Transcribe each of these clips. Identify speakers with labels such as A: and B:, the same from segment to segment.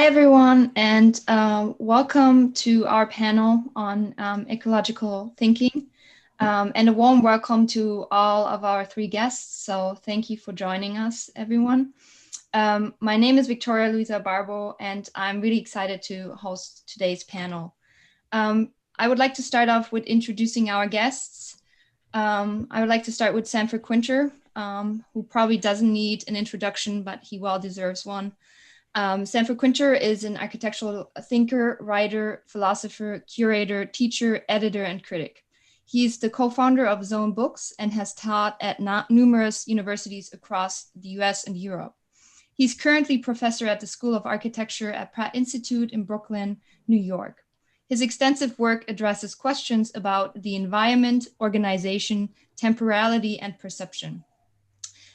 A: Hi, everyone, and welcome to our panel on ecological thinking. And a warm welcome to all of our three guests. So thank you for joining us, everyone. My name is Viktoria Luisa Barbo, and I'm really excited to host today's panel. I would like to start off with introducing our guests. I would like to start with Sanford Kwinter, who probably doesn't need an introduction, but he well deserves one. Sanford Kwinter is an architectural thinker, writer, philosopher, curator, teacher, editor, and critic. He's the co-founder of Zone Books and has taught at numerous universities across the US and Europe. He's currently professor at the School of Architecture at Pratt Institute in Brooklyn, New York. His extensive work addresses questions about the environment, organization, temporality, and perception.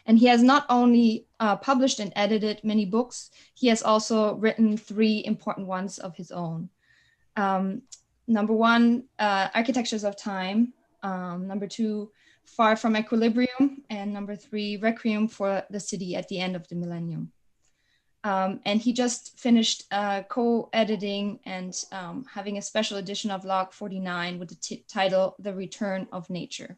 A: And he has not only published and edited many books, he has also written three important ones of his own. Number one, Architectures of Time. Number two, Far from Equilibrium. And number three, Requiem for the City at the End of the Millennium. And he just finished co-editing and having a special edition of Log 49 with the title, The Return of Nature.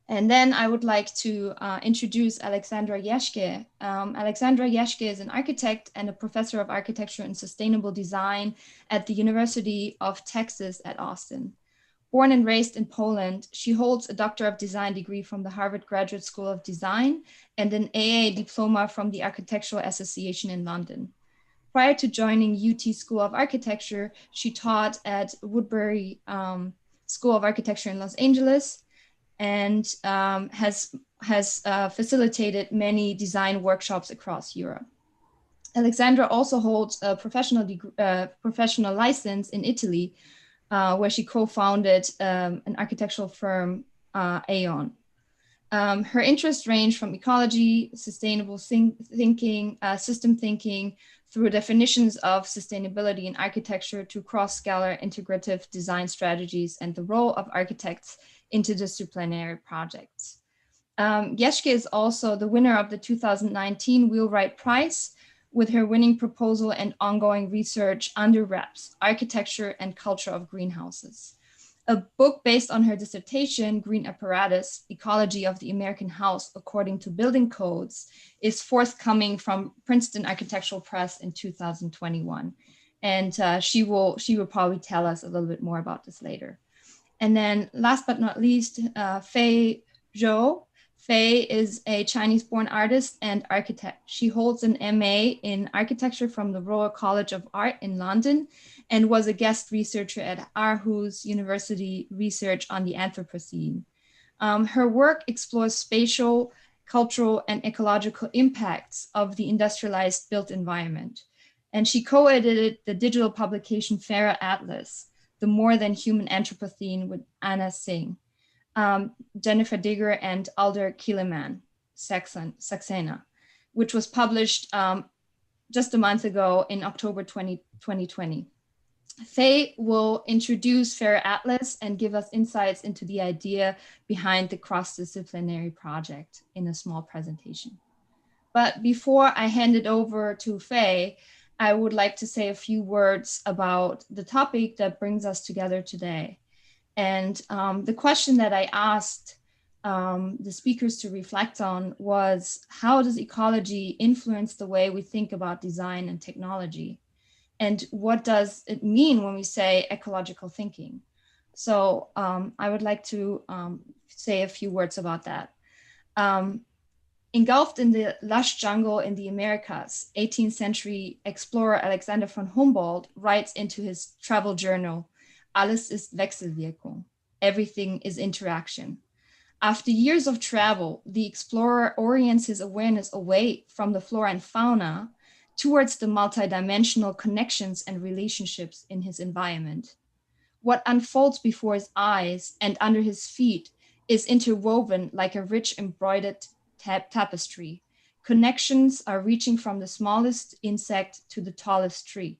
A: And then I would like to introduce Aleksandra Jaeschke. Aleksandra Jaeschke is an architect and a professor of architecture and sustainable design at the University of Texas at Austin. Born and raised in Poland, she holds a Doctor of Design degree from the Harvard Graduate School of Design and an AA diploma from the Architectural Association in London. Prior to joining UT School of Architecture, she taught at Woodbury School of Architecture in Los Angeles, and has facilitated many design workshops across Europe. Aleksandra also holds a professional license in Italy, where she co-founded an architectural firm, Aeon. Her interests range from ecology, sustainable thinking, system thinking, through definitions of sustainability in architecture to cross-scalar integrative design strategies and the role of architects interdisciplinary projects. Jaeschke is also the winner of the 2019 Wheelwright Prize with her winning proposal and ongoing research Under Wraps, Architecture and Culture of Greenhouses. A book based on her dissertation, Green Apparatus, Ecology of the American House According to Building Codes, is forthcoming from Princeton Architectural Press in 2021. And she will probably tell us a little bit more about this later. And then last but not least, Feifei Zhou. Fei is a Chinese-born artist and architect. She holds an MA in architecture from the Royal College of Art in London and was a guest researcher at Aarhus University research on the Anthropocene. Her work explores spatial, cultural, and ecological impacts of the industrialized built environment. And she co-edited the digital publication Ferality Atlas, The More Than Human Anthropocene with Anna Singh, Jennifer Digger, and Alder Kieleman, Saxena, which was published just a month ago in October 2020. Fei will introduce Ferality Atlas and give us insights into the idea behind the cross-disciplinary project in a small presentation. But before I hand it over to Fei, I would like to say a few words about the topic that brings us together today. And the question that I asked the speakers to reflect on was, how does ecology influence the way we think about design and technology? And what does it mean when we say ecological thinking? So I would like to say a few words about that. Engulfed in the lush jungle in the Americas, 18th century explorer Alexander von Humboldt writes into his travel journal, Alles ist Wechselwirkung. Everything is interaction. After years of travel, the explorer orients his awareness away from the flora and fauna towards the multidimensional connections and relationships in his environment. What unfolds before his eyes and under his feet is interwoven like a rich embroidered tapestry. Connections are reaching from the smallest insect to the tallest tree.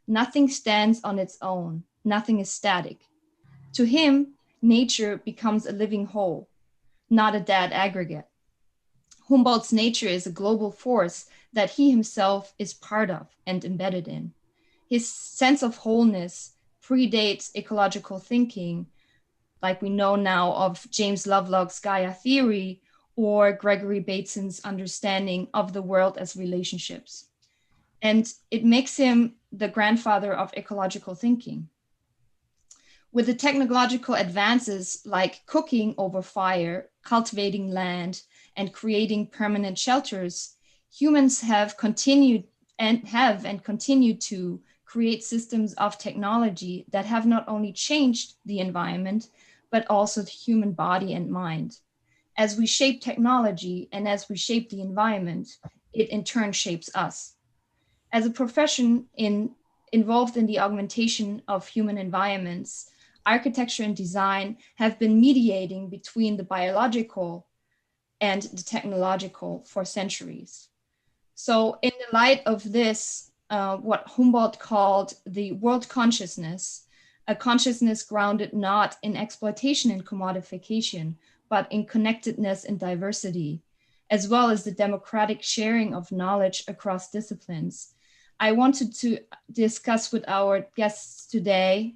A: Nothing stands on its own. Nothing is static. To him, nature becomes a living whole, not a dead aggregate. Humboldt's nature is a global force that he himself is part of and embedded in. His sense of wholeness predates ecological thinking, like we know now of James Lovelock's Gaia theory or Gregory Bateson's understanding of the world as relationships. And it makes him the grandfather of ecological thinking. With the technological advances like cooking over fire, cultivating land, and creating permanent shelters, humans have continued and continue to create systems of technology that have not only changed the environment, but also the human body and mind. As we shape technology and as we shape the environment, it in turn shapes us. As a profession involved in the augmentation of human environments, architecture and design have been mediating between the biological and the technological for centuries. So in the light of this, what Humboldt called the world consciousness, a consciousness grounded not in exploitation and commodification, but in connectedness and diversity, as well as the democratic sharing of knowledge across disciplines, I wanted to discuss with our guests today,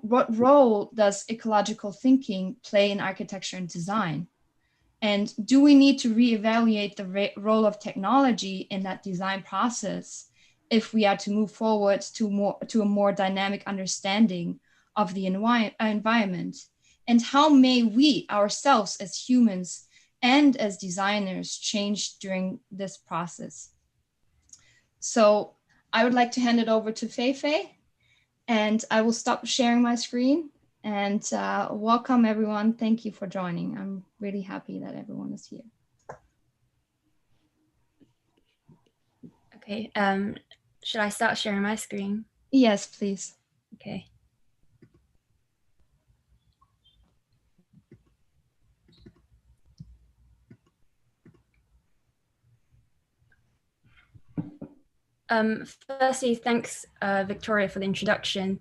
A: what role does ecological thinking play in architecture and design? And do we need to reevaluate the role of technology in that design process if we are to move forward to a more dynamic understanding of the environment? And how may we ourselves as humans and as designers change during this process? So I would like to hand it over to Feifei, and I will stop sharing my screen. And welcome everyone. Thank you for joining. I'm really happy that everyone is here.
B: Okay, should I start sharing my screen?
A: Yes, please.
B: Okay. Firstly, thanks, Victoria, for the introduction.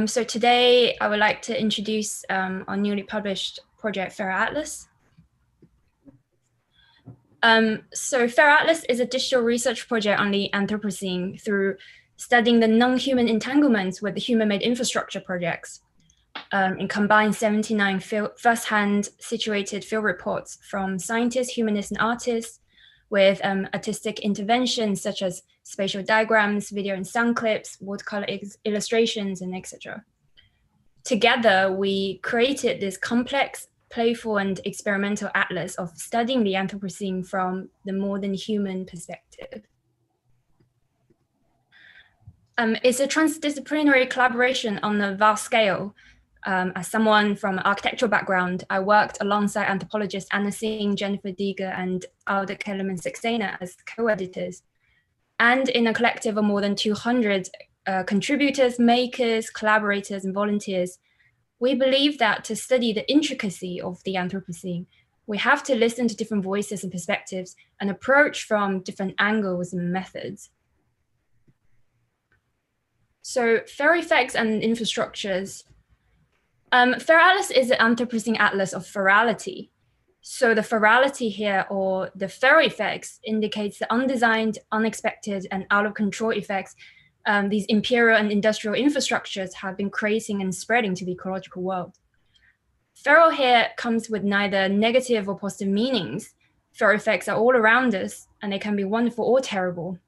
B: So today I would like to introduce our newly published project, Ferality. So Ferality is a digital research project on the Anthropocene through studying the non-human entanglements with the human-made infrastructure projects. And combine 79 first-hand situated field reports from scientists, humanists, and artists with artistic interventions such as spatial diagrams, video and sound clips, watercolor illustrations, and etc. Together, we created this complex, playful, and experimental atlas of studying the Anthropocene from the more than human perspective. It's a transdisciplinary collaboration on a vast scale. As someone from an architectural background, I worked alongside anthropologists Anna Singh, Jennifer Deeger, and Alda Kellerman Saxena as co-editors, and in a collective of more than 200 contributors, makers, collaborators, and volunteers. We believe that to study the intricacy of the Anthropocene, we have to listen to different voices and perspectives and approach from different angles and methods. So FerEffects and infrastructures. Ferality is the Anthropocene Atlas of Ferality. So the ferality here, or the FerEffects, indicates the undesigned, unexpected, and out of control effects these imperial and industrial infrastructures have been creating and spreading to the ecological world. Feral here comes with neither negative or positive meanings. FerEffects are all around us, and they can be wonderful or terrible.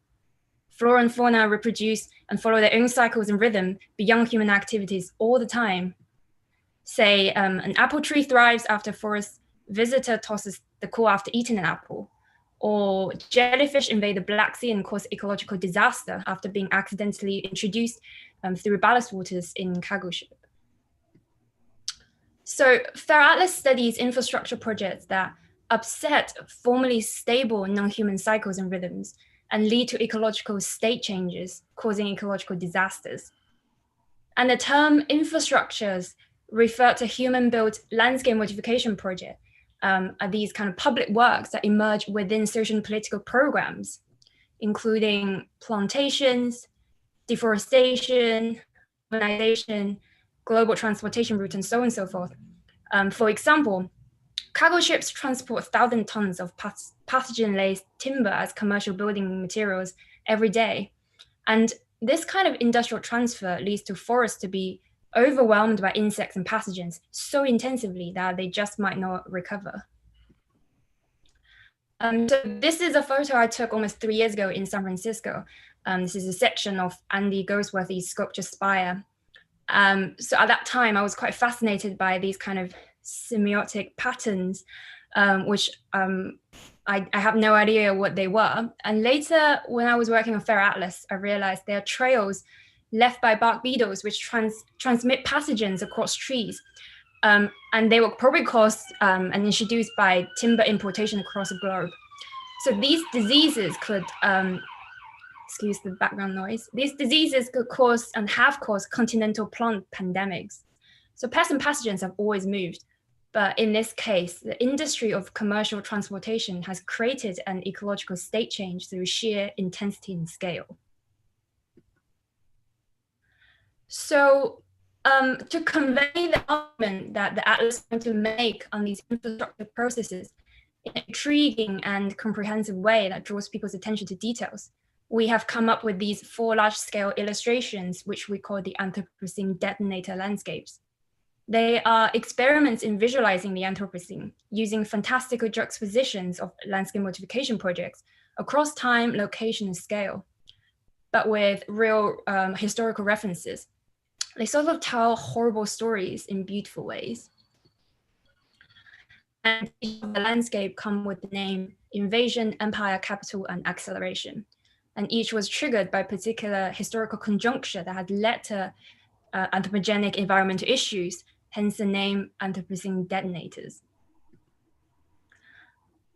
B: Flora and fauna reproduce and follow their own cycles and rhythm beyond human activities all the time. Say, an apple tree thrives after a forest visitor tosses the core after eating an apple, or jellyfish invade the Black Sea and cause ecological disaster after being accidentally introduced through ballast waters in cargo ship. So Ferality studies infrastructure projects that upset formerly stable non-human cycles and rhythms and lead to ecological state changes, causing ecological disasters. And the term infrastructures refer to human-built landscape modification projects, are these kind of public works that emerge within social and political programs, including plantations, deforestation, urbanization, global transportation routes, and so on and so forth. For example, Cargo ships transport 1,000 tons of pathogen-laced timber as commercial building materials every day. And this kind of industrial transfer leads to forests to be overwhelmed by insects and pathogens so intensively that they just might not recover. So this is a photo I took almost 3 years ago in San Francisco. This is a section of Andy Goldsworthy's sculpture spire. So at that time, I was quite fascinated by these kind of semiotic patterns, which I have no idea what they were. And later, when I was working on Ferality, I realized there are trails left by bark beetles which transmit pathogens across trees. And they were probably caused and introduced by timber importation across the globe. So these diseases could, excuse the background noise, these diseases could cause and have caused continental plant pandemics. So pests and pathogens have always moved. But in this case, the industry of commercial transportation has created an ecological state change through sheer intensity and scale. So to convey the argument that the atlas is going to make on these infrastructure processes in an intriguing and comprehensive way that draws people's attention to details, we have come up with these 4 large-scale illustrations, which we call the Anthropogenic Detonator landscapes. They are experiments in visualizing the Anthropocene using fantastical juxtapositions of landscape modification projects across time, location, and scale, but with real historical references. They sort of tell horrible stories in beautiful ways. And each of the landscape come with the name Invasion, Empire, Capital, and Acceleration. And each was triggered by particular historical conjuncture that had led to anthropogenic environmental issues, hence the name Anthropogenic Detonators.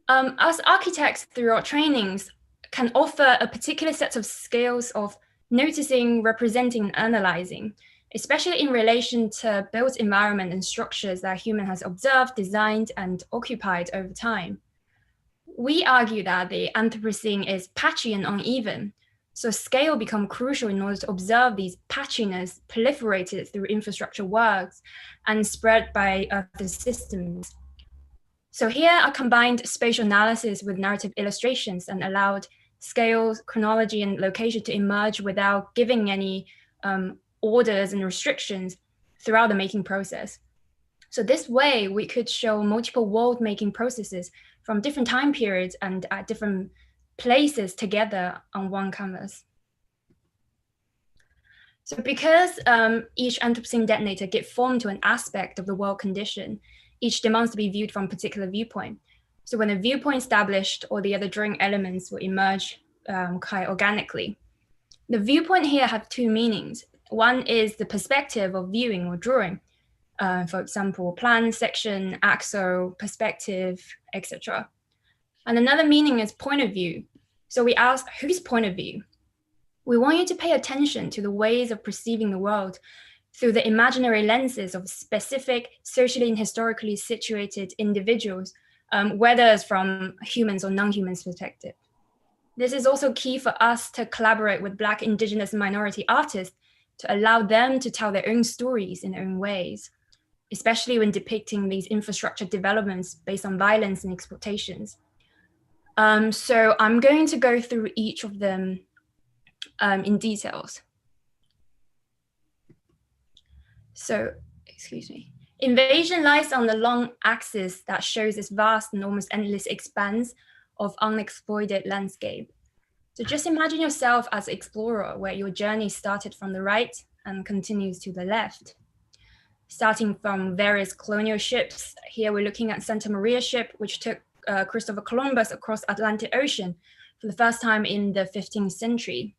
B: As architects, through our trainings, can offer a particular set of skills of noticing, representing, and analyzing, especially in relation to built environment and structures that human has observed, designed, and occupied over time. We argue that the Anthropocene is patchy and uneven, so scale becomes crucial in order to observe these patchiness proliferated through infrastructure works and spread by other systems. So here I combined spatial analysis with narrative illustrations and allowed scales, chronology, and location to emerge without giving any orders and restrictions throughout the making process. So this way we could show multiple world-making processes from different time periods and at different places together on one canvas. So because each Anthropocene detonator gives form to an aspect of the world condition, each demands to be viewed from a particular viewpoint. So when a viewpoint established, all the other drawing elements will emerge quite organically. The viewpoint here have 2 meanings. One is the perspective of viewing or drawing. For example, plan, section, axle, perspective, etc. And another meaning is point of view. So we ask, whose point of view? We want you to pay attention to the ways of perceiving the world through the imaginary lenses of specific, socially and historically situated individuals, whether it's from humans or non-humans perspective. This is also key for us to collaborate with Black, Indigenous, and minority artists to allow them to tell their own stories in their own ways, especially when depicting these infrastructure developments based on violence and exploitations. So I'm going to go through each of them in details. So, excuse me. Invasion lies on the long axis that shows this vast and almost endless expanse of unexploited landscape. So just imagine yourself as an explorer where your journey started from the right and continues to the left. Starting from various colonial ships, here we're looking at Santa Maria ship, which took Christopher Columbus across Atlantic Ocean for the first time in the 15th century.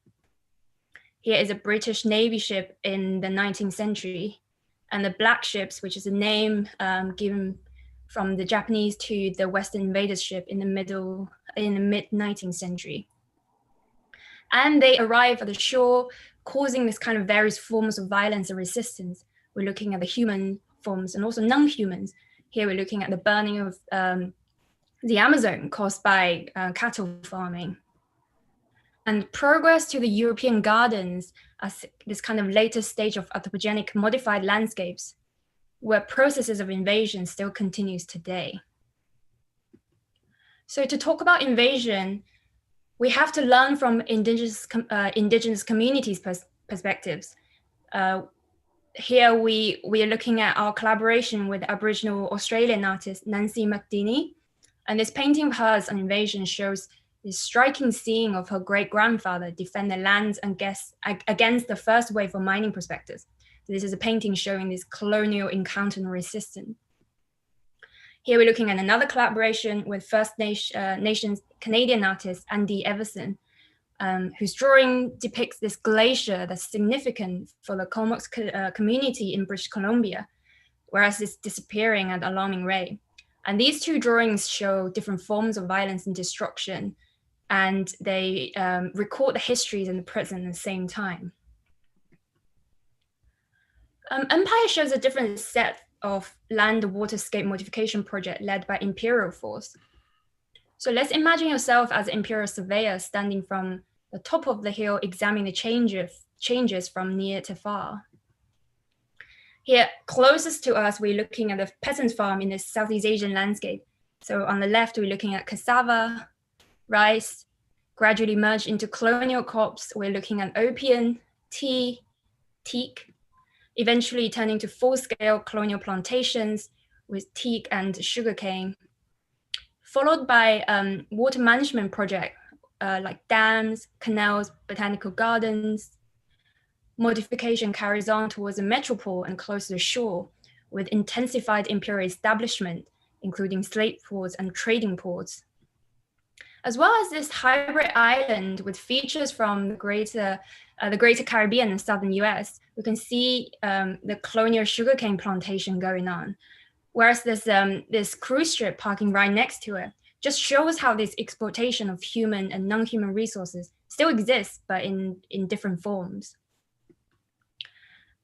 B: Here is a British Navy ship in the 19th century, and the Black ships, which is a name given from the Japanese to the Western invaders ship in the mid-19th century. And they arrive at the shore, causing this kind of various forms of violence and resistance. We're looking at the human forms and also non-humans. Here we're looking at the burning of the Amazon caused by cattle farming. And progress to the European gardens as this kind of later stage of anthropogenic modified landscapes, where processes of invasion still continues today. So to talk about invasion, we have to learn from indigenous communities' perspectives. Here we are looking at our collaboration with Aboriginal Australian artist Nancy McDiney. And this painting of hers on invasion shows this striking scene of her great-grandfather defend the lands against the first wave of mining prospectors. So this is a painting showing this colonial encounter and resistance. Here we're looking at another collaboration with First Nations Canadian artist Andy Everson, whose drawing depicts this glacier that's significant for the Comox community in British Columbia, whereas it's disappearing at an alarming rate. And these two drawings show different forms of violence and destruction, and they record the histories and the present at the same time. Empire shows a different set of land waterscape modification project led by Imperial Force. So let's imagine yourself as an Imperial surveyor standing from the top of the hill, examining the changes from near to far. Here, closest to us, we're looking at the peasant farm in the Southeast Asian landscape. So on the left, we're looking at cassava, rice, gradually merged into colonial crops. We're looking at opium, tea, teak, eventually turning to full-scale colonial plantations with teak and sugarcane, followed by water management projects like dams, canals, botanical gardens. Modification carries on towards a metropole and close to the shore with intensified imperial establishment, including slave ports and trading ports. As well as this hybrid island with features from the greater Caribbean and southern US, we can see the colonial sugarcane plantation going on. Whereas this cruise ship parking right next to it just shows how this exploitation of human and non-human resources still exists, but in different forms.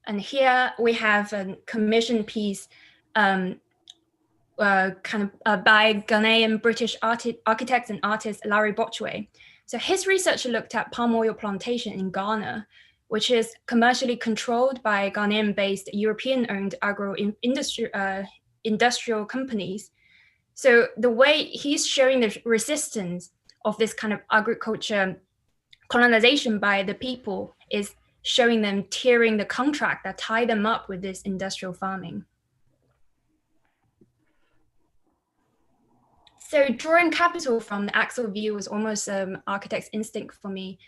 B: And here we have a commissioned piece by Ghanaian British architect and artist Larry Botchway. So his research looked at palm oil plantation in Ghana, which is commercially controlled by Ghanaian-based European-owned industrial companies. So the way he's showing the resistance of this kind of agriculture colonization by the people is showing them tearing the contract that tied them up with this industrial farming. So drawing capital from the axial view was almost architect's instinct for me.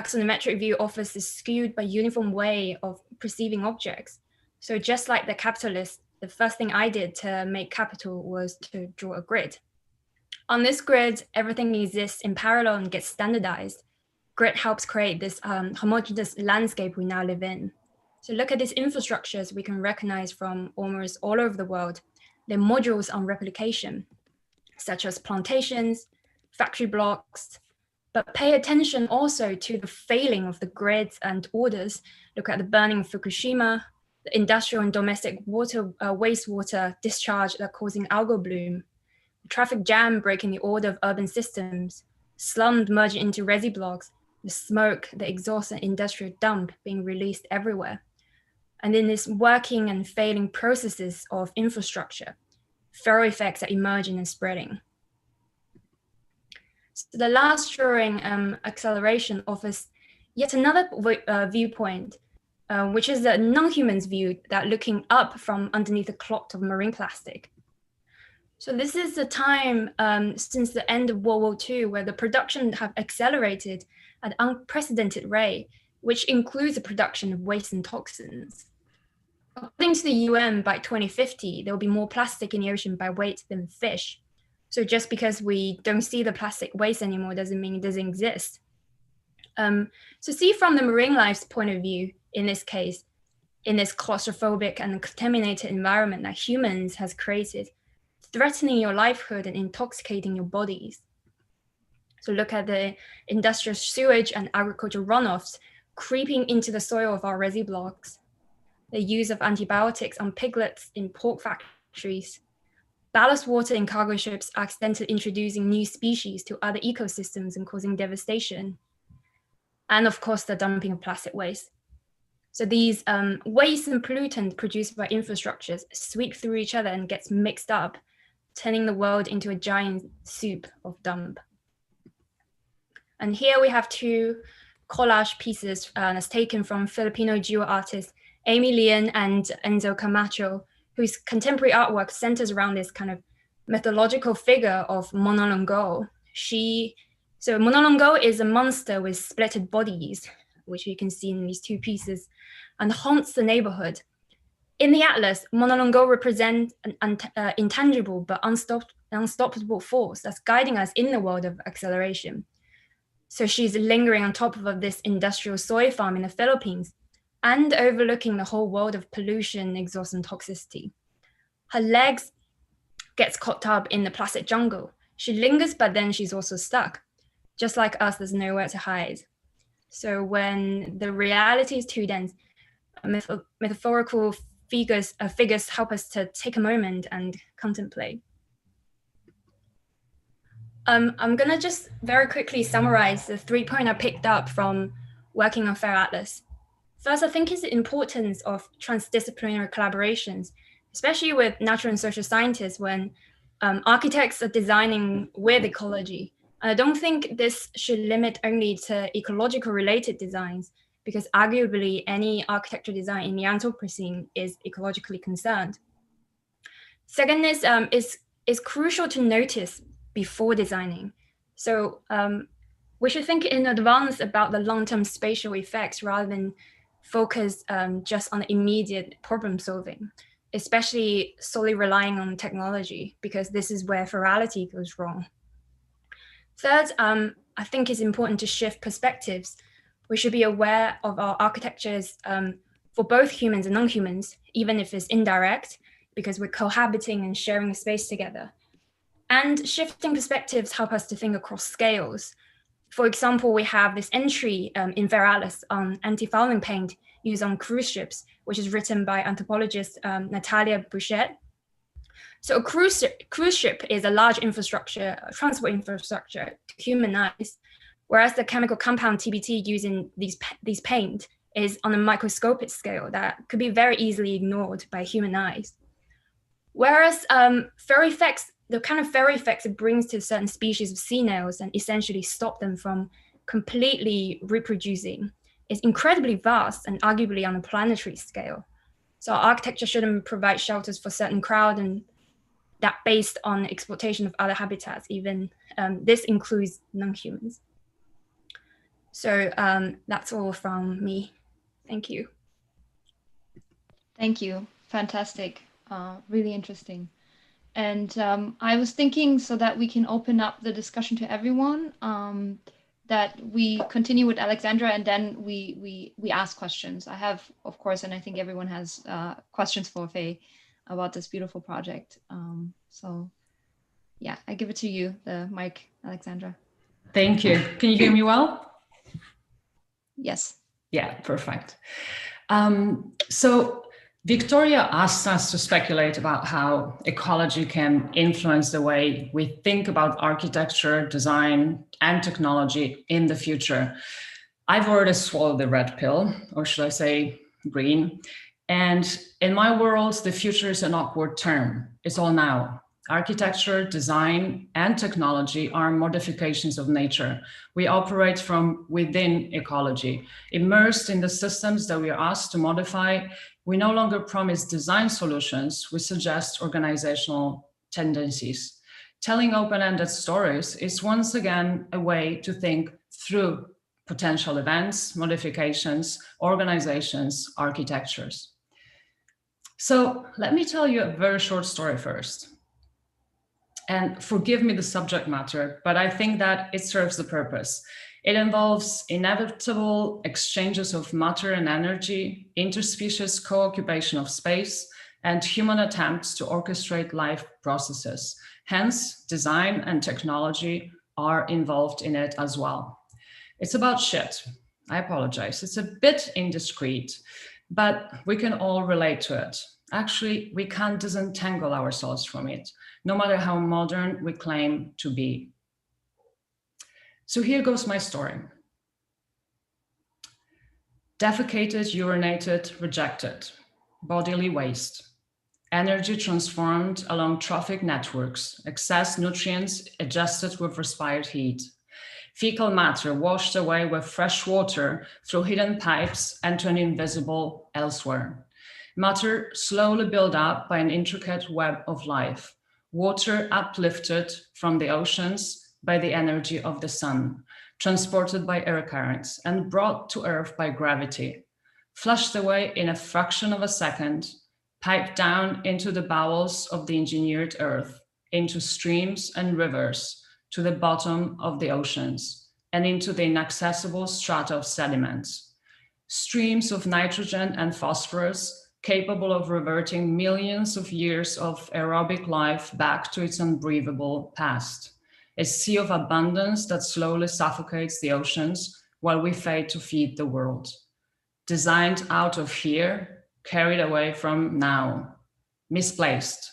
B: Axonometric view offers this skewed but uniform way of perceiving objects. So just like the capitalist, the first thing I did to make capital was to draw a grid. On this grid, everything exists in parallel and gets standardized. Grid helps create this homogeneous landscape we now live in. So look at these infrastructures we can recognize from almost all over the world. They're modules on replication, such as plantations, factory blocks, but pay attention also to the failing of the grids and orders. Look at the burning of Fukushima, the industrial and domestic wastewater discharge that causing algal bloom, the traffic jam breaking the order of urban systems, slums merging into resi blocks, the smoke, the exhaust and industrial dump being released everywhere. And then this working and failing processes of infrastructure, ferro effects that emerging and spreading. So the last drawing, acceleration, offers yet another viewpoint, which is the non-human's view, that looking up from underneath a clot of marine plastic. So this is the time since the end of World War II where the production have accelerated at an unprecedented rate, which includes the production of waste and toxins. According to the UN, by 2050, there will be more plastic in the ocean by weight than fish. So just because we don't see the plastic waste anymore doesn't mean it doesn't exist. So see from the marine life's point of view, in this case, in this claustrophobic and contaminated environment that humans has created, threatening your livelihood and intoxicating your bodies. So look at the industrial sewage and agricultural runoffs creeping into the soil of our resi blocks, the use of antibiotics on piglets in pork factories, ballast water in cargo ships accidentally introducing new species to other ecosystems and causing devastation, and of course the dumping of plastic waste. So these waste and pollutants produced by infrastructures sweep through each other and gets mixed up, turning the world into a giant soup of dump. And here we have two collage pieces that's taken from Filipino duo artists Amy Lian and Enzo Camacho, whose contemporary artwork centers around this kind of mythological figure of Monolongo. So Monolongo is a monster with splitted bodies, which you can see in these two pieces, and haunts the neighborhood. In the atlas, Monolongo represents an intangible but unstoppable force that's guiding us in the world of acceleration. So she's lingering on top of this industrial soy farm in the Philippines and overlooking the whole world of pollution, exhaust, and toxicity. Her legs gets caught up in the plastic jungle. She lingers, but then she's also stuck. Just like us, there's nowhere to hide. So when the reality is too dense, metaphorical figures help us to take a moment and contemplate. I'm gonna just very quickly summarize the 3 points I picked up from working on Fair Atlas. First, I think is the importance of transdisciplinary collaborations, especially with natural and social scientists when architects are designing with ecology. I don't think this should limit only to ecological related designs, because arguably any architectural design in the Anthropocene is ecologically concerned. Second is crucial to notice before designing. So we should think in advance about the long-term spatial effects rather than focus just on the immediate problem solving, especially solely relying on technology, because this is where Ferality goes wrong. Third, I think it's important to shift perspectives. We should be aware of our architectures for both humans and non-humans, even if it's indirect, because we're cohabiting and sharing a space together. And shifting perspectives help us to think across scales. For example, we have this entry in Fair Atlas on anti-fouling paint used on cruise ships, which is written by anthropologist Natalia Bouchet. So a cruise ship is a large infrastructure, transport infrastructure to human eyes, whereas the chemical compound TBT using these paint is on a microscopic scale that could be very easily ignored by human eyes. Whereas the kind of fairy effects it brings to certain species of sea snails and essentially stop them from completely reproducing is incredibly vast and arguably on a planetary scale. So architecture shouldn't provide shelters for certain crowd, and that based on exploitation of other habitats, even this includes non-humans. So that's all from me. Thank you.
A: Thank you. Fantastic. Really interesting. And I was thinking, so that we can open up the discussion to everyone, that we continue with Aleksandra and then we ask questions. I have, of course, and I think everyone has questions for Fei about this beautiful project. So yeah, I give it to you, the mic, Aleksandra.
C: Thank you. Can you hear me well?
A: Yes.
C: Yeah, perfect. So Viktoria asked us to speculate about how ecology can influence the way we think about architecture, design, and technology in the future. I've already swallowed the red pill, or should I say green. And in my world, the future is an awkward term. It's all now. Architecture, design, and technology are modifications of nature. We operate from within ecology. Immersed in the systems that we are asked to modify, we no longer promise design solutions, we suggest organizational tendencies. Telling open-ended stories is once again a way to think through potential events, modifications, organizations, architectures. So let me tell you a very short story first. And forgive me the subject matter, but I think that it serves the purpose. It involves inevitable exchanges of matter and energy, interspecies co-occupation of space, and human attempts to orchestrate life processes. Hence, design and technology are involved in it as well. It's about shit. I apologize. It's a bit indiscreet, but we can all relate to it. Actually, we can't disentangle ourselves from it, no matter how modern we claim to be. So here goes my story. Defecated, urinated, rejected, bodily waste. energy transformed along trophic networks, excess nutrients adjusted with respired heat. Fecal matter washed away with fresh water through hidden pipes and turned invisible elsewhere. Matter slowly built up by an intricate web of life. Water uplifted from the oceans by the energy of the sun, transported by air currents and brought to Earth by gravity, flushed away in a fraction of a second, piped down into the bowels of the engineered Earth, into streams and rivers, to the bottom of the oceans, and into the inaccessible strata of sediments. Streams of nitrogen and phosphorus capable of reverting millions of years of aerobic life back to its unbreathable past. A sea of abundance that slowly suffocates the oceans while we fade to feed the world. Designed out of here, carried away from now, misplaced.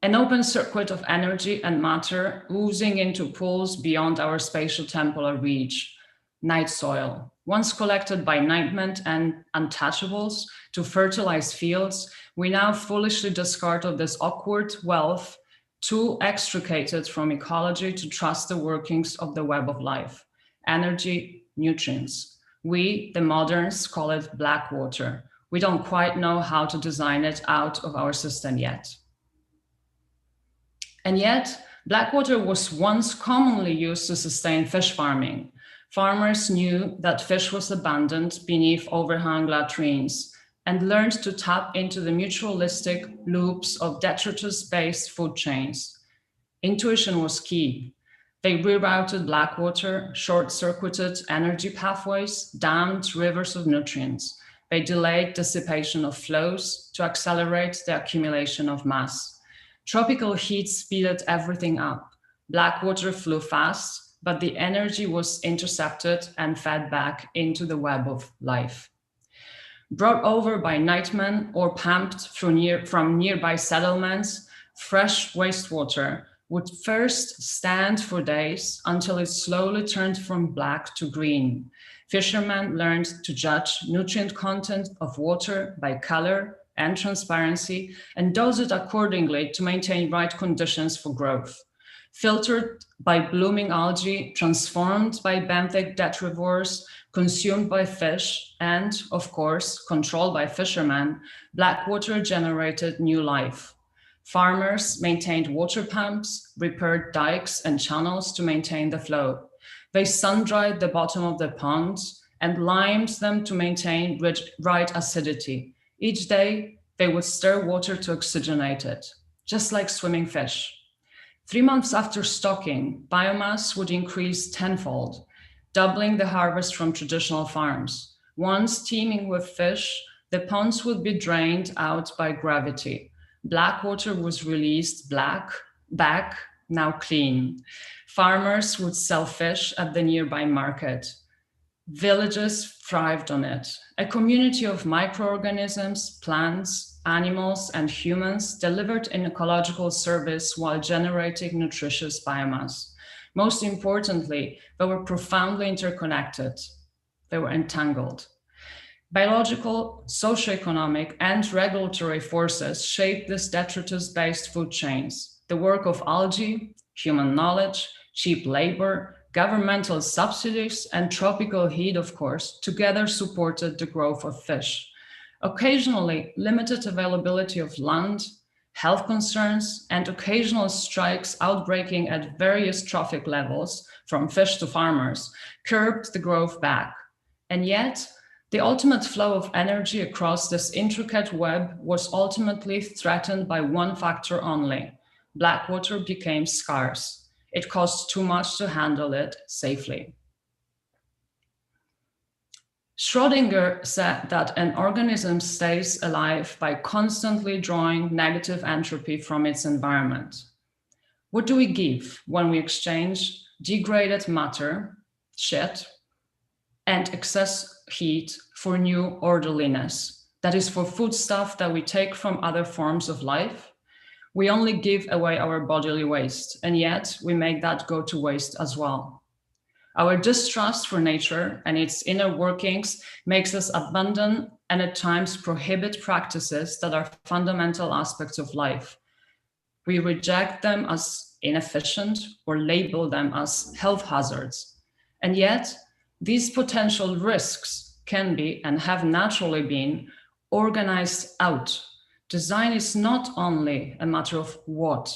C: An open circuit of energy and matter oozing into pools beyond our spatial temporal reach, night soil, once collected by nightmen and untouchables to fertilize fields, we now foolishly discard of this awkward wealth, too extricated from ecology to trust the workings of the web of life, energy, nutrients. We, the moderns, call it Blackwater. We don't quite know how to design it out of our system yet. And yet, Blackwater was once commonly used to sustain fish farming. Farmers knew that fish was abundant beneath overhung latrines and learned to tap into the mutualistic loops of detritus-based food chains. Intuition was key. They rerouted Blackwater, short-circuited energy pathways, dammed rivers of nutrients. They delayed dissipation of flows to accelerate the accumulation of mass. Tropical heat speeded everything up. Blackwater flew fast, but the energy was intercepted and fed back into the web of life. Brought over by nightmen or pumped from nearby settlements, fresh wastewater would first stand for days until it slowly turned from black to green. Fishermen learned to judge nutrient content of water by color and transparency and dose it accordingly to maintain right conditions for growth. Filtered by blooming algae, transformed by benthic detrivores, consumed by fish, and, of course, controlled by fishermen, Blackwater generated new life. Farmers maintained water pumps, repaired dikes and channels to maintain the flow. They sun-dried the bottom of the ponds and limed them to maintain right acidity. Each day, they would stir water to oxygenate it, just like swimming fish. 3 months after stocking, biomass would increase tenfold, doubling the harvest from traditional farms. Once teeming with fish, the ponds would be drained out by gravity. Blackwater was released back, now clean. Farmers would sell fish at the nearby market. Villages thrived on it. A community of microorganisms, plants, animals, and humans delivered an ecological service while generating nutritious biomass. Most importantly, they were profoundly interconnected. They were entangled. Biological, socioeconomic, and regulatory forces shaped these detritus-based food chains. The work of algae, human knowledge, cheap labor, governmental subsidies, and tropical heat, of course, together supported the growth of fish. Occasionally, limited availability of land, health concerns, and occasional strikes outbreaking at various trophic levels, from fish to farmers, curbed the growth back. And yet, the ultimate flow of energy across this intricate web was ultimately threatened by one factor only. Blackwater became scarce. It cost too much to handle it safely. Schrödinger said that an organism stays alive by constantly drawing negative entropy from its environment. What do we give when we exchange degraded matter, shit, and excess heat for new orderliness? That is, for foodstuff that we take from other forms of life. We only give away our bodily waste, and yet we make that go to waste as well. Our distrust for nature and its inner workings makes us abandon and at times prohibit practices that are fundamental aspects of life. We reject them as inefficient or label them as health hazards. And yet, these potential risks can be and have naturally been organized out. Design is not only a matter of what,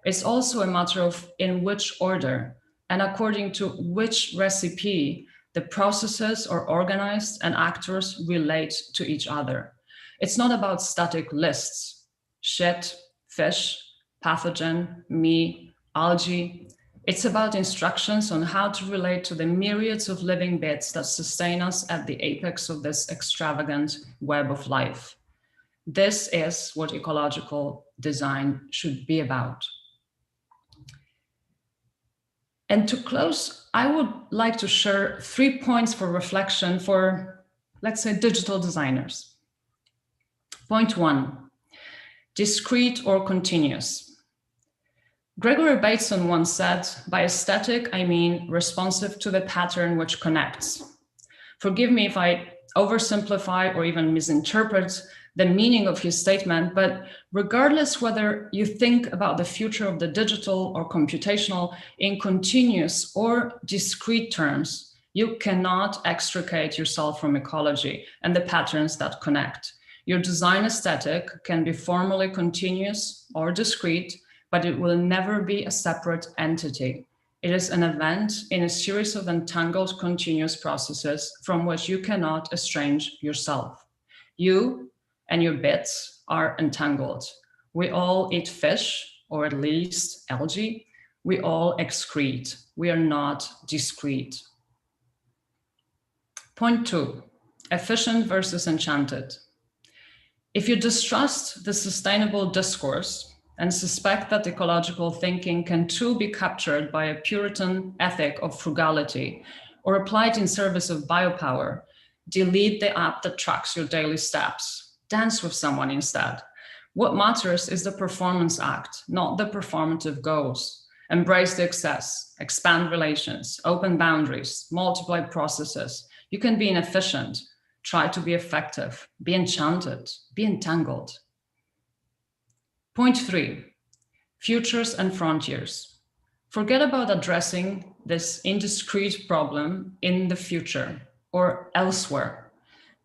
C: it's also a matter of in which order and according to which recipe the processes are organized and actors relate to each other. It's not about static lists, shit, fish, pathogen, me, algae. It's about instructions on how to relate to the myriads of living bits that sustain us at the apex of this extravagant web of life. This is what ecological design should be about. And to close, I would like to share 3 points for reflection for, let's say, digital designers. Point 1, discrete or continuous. Gregory Bateson once said, by aesthetic, I mean responsive to the pattern which connects. Forgive me if I oversimplify or even misinterpret the meaning of his statement, but regardless whether you think about the future of the digital or computational in continuous or discrete terms, you cannot extricate yourself from ecology and the patterns that connect. Your design aesthetic can be formally continuous or discrete, but it will never be a separate entity. It is an event in a series of entangled continuous processes from which you cannot estrange yourself. You and your bits are entangled. We all eat fish, or at least algae. We all excrete. We are not discrete. Point 2, efficient versus enchanted. If you distrust the sustainable discourse and suspect that ecological thinking can too be captured by a Puritan ethic of frugality or applied in service of biopower, delete the app that tracks your daily steps. Dance with someone instead. What matters is the performance act, not the performative goals. Embrace the excess, expand relations, open boundaries, multiply processes. You can be inefficient, try to be effective, be enchanted, be entangled. Point 3, futures and frontiers. Forget about addressing this indiscrete problem in the future or elsewhere.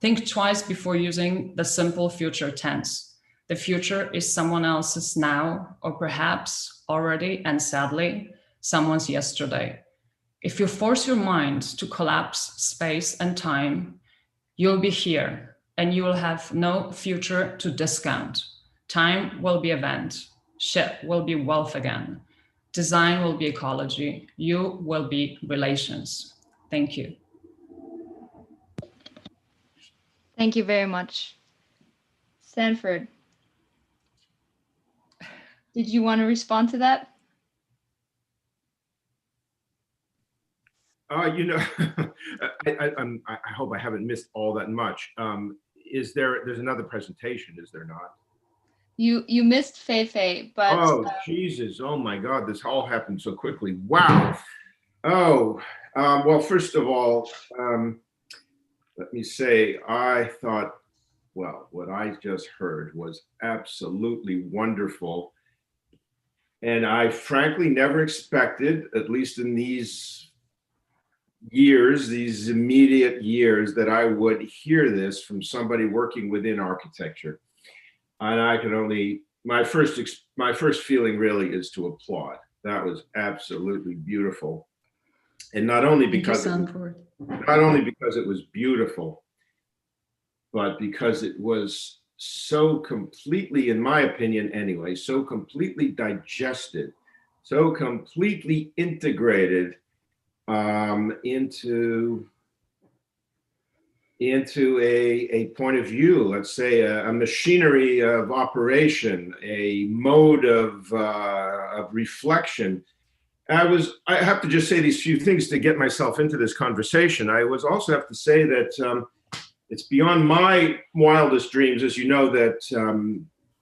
C: Think twice before using the simple future tense. The future is someone else's now, or perhaps already and sadly, someone's yesterday. If you force your mind to collapse space and time, you'll be here and you will have no future to discount. Time will be event, shit will be wealth again. Design will be ecology, you will be relations. Thank you.
A: Thank you very much. Sanford, did you want to respond to that?
D: You know, I hope I haven't missed all that much. There's another presentation, is there not?
A: You missed Feifei, but
D: oh Jesus, oh my God, this all happened so quickly. Wow. Oh, well, first of all, let me say, I thought, well, what I just heard was absolutely wonderful. And I frankly never expected, at least in these years, these immediate years, that I would hear this from somebody working within architecture. And I can only, my first feeling really is to applaud. That was absolutely beautiful. And not only because it was beautiful, but because it was so completely, in my opinion anyway, so completely digested, so completely integrated into a point of view, let's say a machinery of operation, a mode of reflection. I have to just say these few things to get myself into this conversation. I also have to say that it's beyond my wildest dreams, as you know, that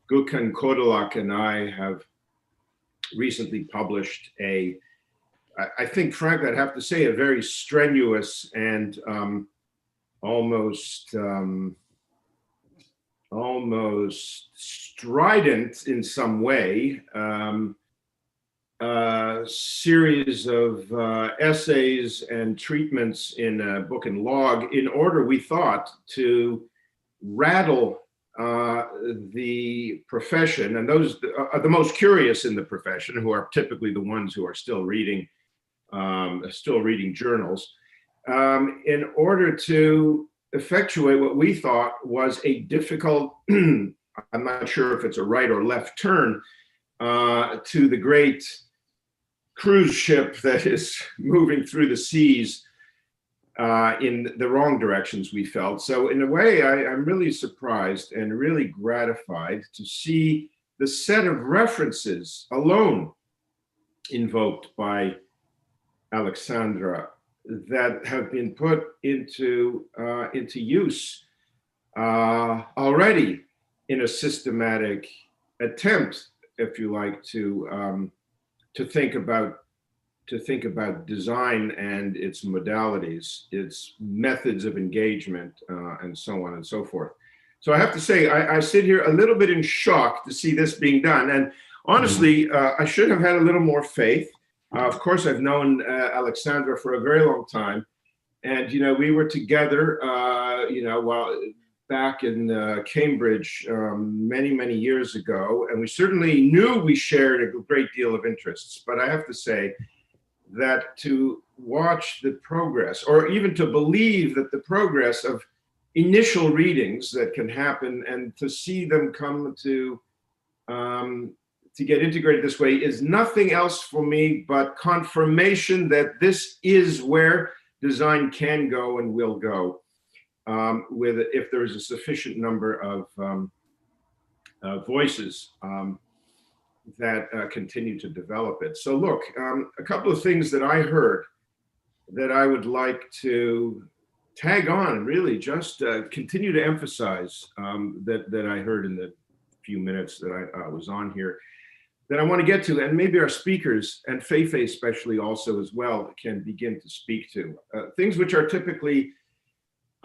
D: Gökhan Kodolak and I have recently published a I think, frankly, I'd have to say a very strenuous and almost strident in some way series of essays and treatments in Book and Log in order, we thought, to rattle the profession, and those are the most curious in the profession, who are typically the ones who are still reading journals, in order to effectuate what we thought was a difficult, I'm not sure if it's a right or left turn, to the great cruise ship that is moving through the seas in the wrong directions, we felt. So in a way, I'm really surprised and really gratified to see the set of references alone invoked by Aleksandra that have been put into use already in a systematic attempt, if you like, to think about design and its modalities, its methods of engagement, and so on and so forth. So I have to say, I sit here a little bit in shock to see this being done. And honestly, I should have had a little more faith. Of course, I've known Aleksandra for a very long time. And, we were together, back in Cambridge many, many years ago. And we certainly knew we shared a great deal of interests. But I have to say that to watch the progress, or even to believe that the progress of initial readings that can happen and to see them come to get integrated this way is nothing else for me but confirmation that this is where design can go and will go, if there is a sufficient number of voices that continue to develop it. So look, a couple of things that I heard that I would like to tag on, really just continue to emphasize that I heard in the few minutes that I was on here, that I want to get to, and maybe our speakers, and Feifei especially also as well, can begin to speak to. Things which are typically,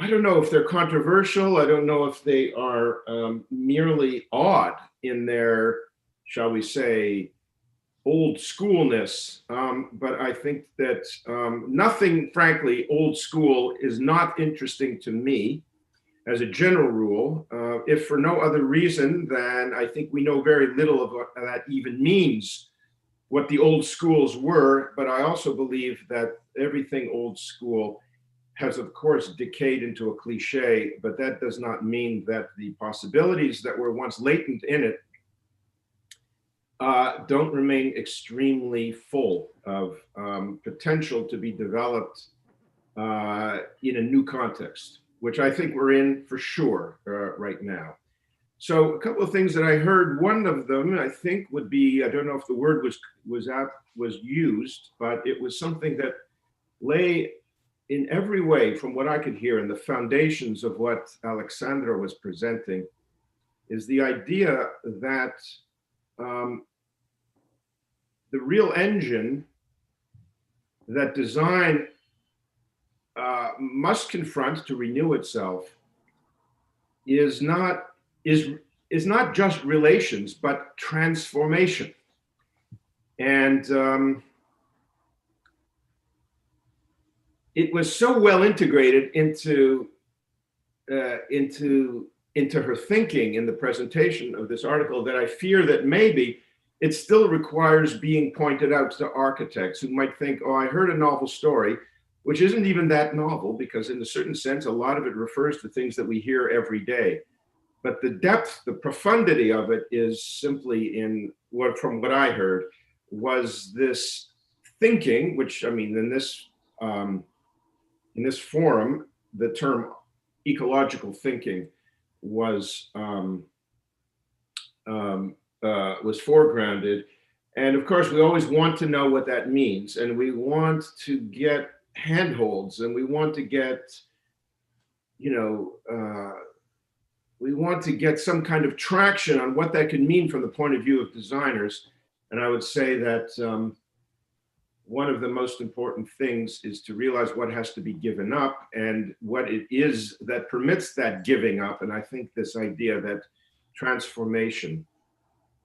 D: I don't know if they're controversial, I don't know if they are merely odd in their, shall we say, old schoolness, but I think that nothing, frankly, old school is not interesting to me as a general rule, if for no other reason than I think we know very little of what that even means, what the old schools were, but I also believe that everything old school has, of course, decayed into a cliche, but that does not mean that the possibilities that were once latent in it don't remain extremely full of potential to be developed in a new context, which I think we're in for sure right now. So a couple of things that I heard. One of them, I think, would be, I don't know if the word was used, but it was something that lay in every way, from what I could hear, in the foundations of what Aleksandra was presenting, is the idea that the real engine that design must confront to renew itself is not just relations, but transformation. And it was so well integrated into her thinking in the presentation of this article that I fear that maybe it still requires being pointed out to architects who might think, oh, I heard a novel story, which isn't even that novel, because in a certain sense, a lot of it refers to things that we hear every day. But the depth, the profundity of it is simply in what, from what I heard, was this thinking, which, I mean, in this forum, the term ecological thinking was foregrounded. And of course, we always want to know what that means. And we want to get handholds, and we want to get, we want to get some kind of traction on what that could mean from the point of view of designers. And I would say that one of the most important things is to realize what has to be given up and what it is that permits that giving up. And I think this idea that transformation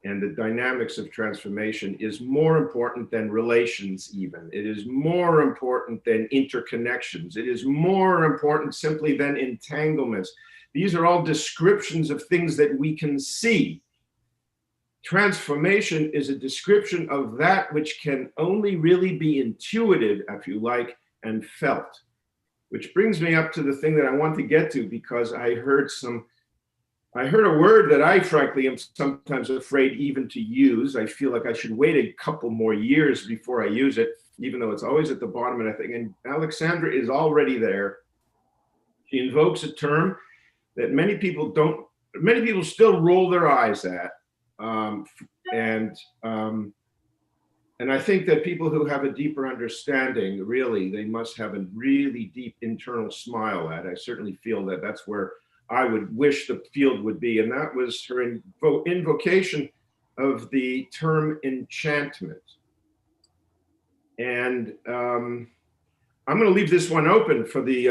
D: and the dynamics of transformation is more important than relations even. It is more important than interconnections. It is more important simply than entanglements. These are all descriptions of things that we can see. Transformation is a description of that which can only really be intuited, if you like, and felt. Which brings me up to the thing that I want to get to, because I heard a word that I frankly am sometimes afraid even to use. I feel like I should wait a couple more years before I use it, even though it's always at the bottom of the thing. And Aleksandra is already there. She invokes a term that many people still roll their eyes at. And I think that people who have a deeper understanding, really, they must have a really deep internal smile at. I certainly feel that that's where I would wish the field would be. And that was her invocation of the term enchantment. And I'm going to leave this one open for the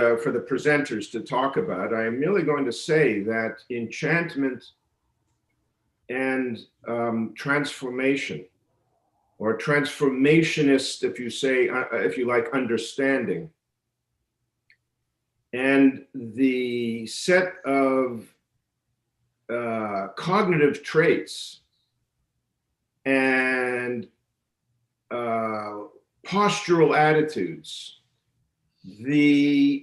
D: presenters to talk about. I am merely going to say that enchantment and transformation, or transformationist, if you like, understanding, and the set of cognitive traits and postural attitudes, the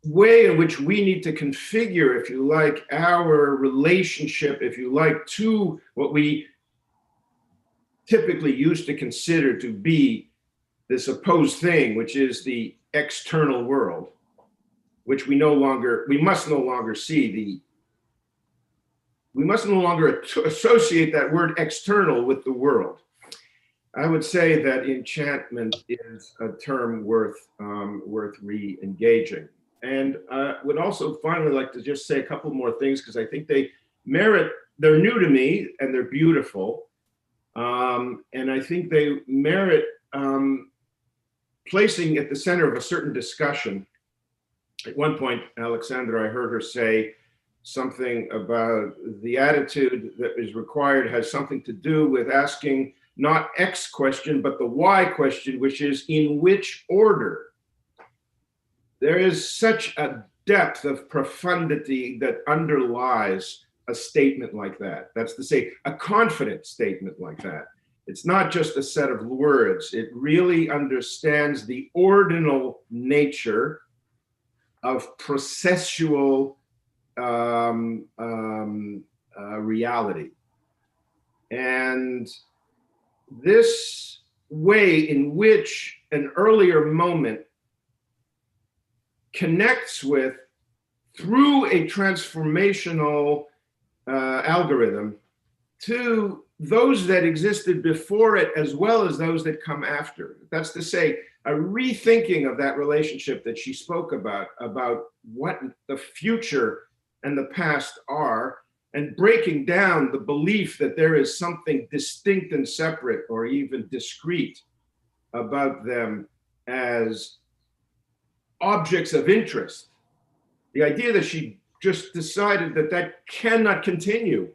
D: way in which we need to configure, if you like, our relationship, if you like, to what we typically used to consider to be this opposed thing, which is the external world, which we must no longer associate that word external with the world. I would say that enchantment is a term worth re-engaging. And I would also finally like to just say a couple more things, because I think they're new to me and they're beautiful. And I think they merit placing at the center of a certain discussion. At one point, Aleksandra, I heard her say something about the attitude that is required has something to do with asking not X question, but the Y question, which is in which order? There is such a depth of profundity that underlies a statement like that. That's to say, a confident statement like that. It's not just a set of words. It really understands the ordinal nature of processual reality. And this way in which an earlier moment connects with, through a transformational algorithm, to those that existed before it as well as those that come after. That's to say, a rethinking of that relationship that she spoke about what the future and the past are, and breaking down the belief that there is something distinct and separate, or even discrete, about them as objects of interest. The idea that she just decided that that cannot continue,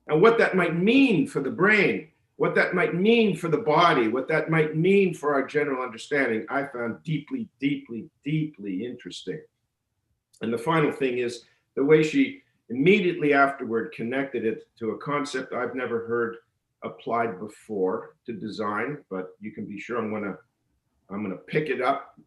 D: and what that might mean for the brain, what that might mean for the body, what that might mean for our general understanding, I found deeply, deeply, deeply interesting. And the final thing is the way she immediately afterward connected it to a concept I've never heard applied before to design, but you can be sure I'm gonna pick it up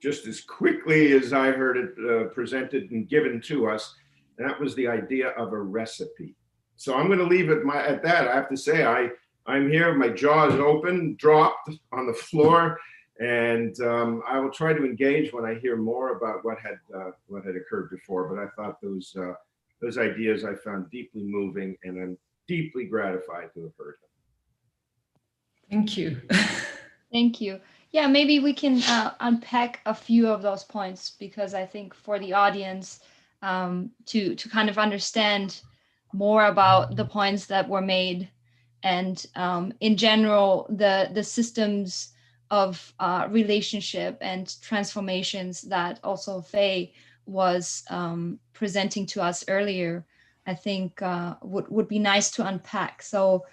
D: just as quickly as I heard it presented and given to us. And that was the idea of a recipe. So I'm gonna leave it at that. I have to say, I'm here, my jaw is open, dropped on the floor, and I will try to engage when I hear more about what had occurred before. But I thought those ideas I found deeply moving, and I'm deeply gratified to have heard them.
C: Thank you.
A: Thank you. Yeah, maybe we can unpack a few of those points, because I think for the audience to kind of understand more about the points that were made, and in general the systems of relationship and transformations that also Fei was presenting to us earlier, I think would be nice to unpack. So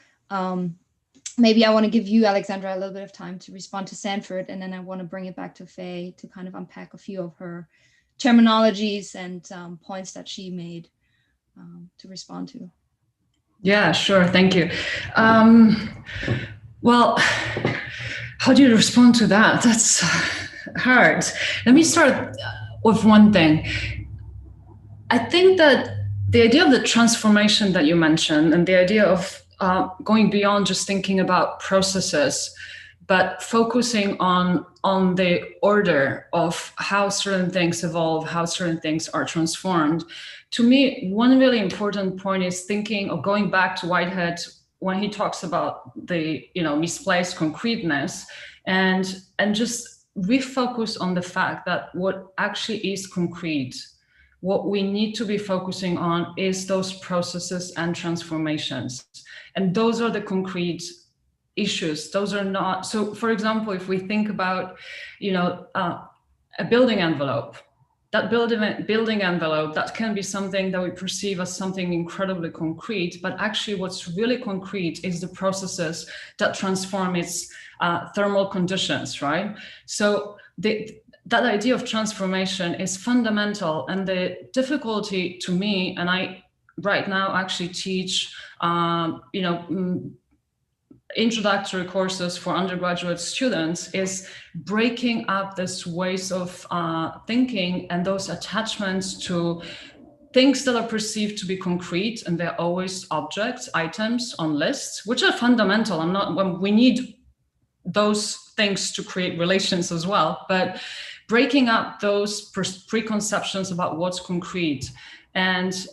A: maybe I want to give you, Aleksandra, a little bit of time to respond to Sanford, and then I want to bring it back to Fei to kind of unpack a few of her terminologies and points that she made to respond to.
C: Yeah, sure. Thank you. Well, how do you respond to that? That's hard. Let me start with one thing. I think that the idea of the transformation that you mentioned, and the idea of going beyond just thinking about processes, but focusing on the order of how certain things evolve, how certain things are transformed. To me, one really important point is thinking of going back to Whitehead when he talks about the misplaced concreteness, and just refocus on the fact that what actually is concrete, what we need to be focusing on is those processes and transformations. And those are the concrete issues. Those are not, so for example, if we think about, a building envelope, that building envelope, that can be something that we perceive as something incredibly concrete, but actually what's really concrete is the processes that transform its thermal conditions, right? So that idea of transformation is fundamental, and the difficulty to me, and I right now actually teach, introductory courses for undergraduate students, is breaking up these ways of thinking and those attachments to things that are perceived to be concrete, and they're always objects, items on lists, which are fundamental. We need those things to create relations as well, but breaking up those preconceptions about what's concrete, and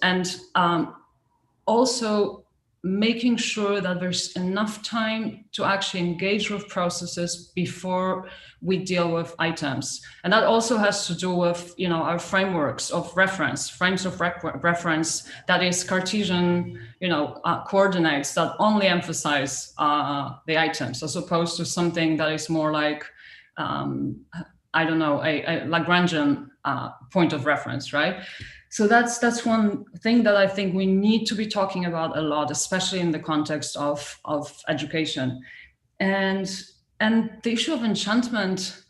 C: also making sure that there's enough time to actually engage with processes before we deal with items. And that also has to do with, our frameworks of reference, reference that is Cartesian, coordinates that only emphasize the items, as opposed to something that is more like, a Lagrangian point of reference, right? So that's one thing that I think we need to be talking about a lot, especially in the context of education. And the issue of enchantment,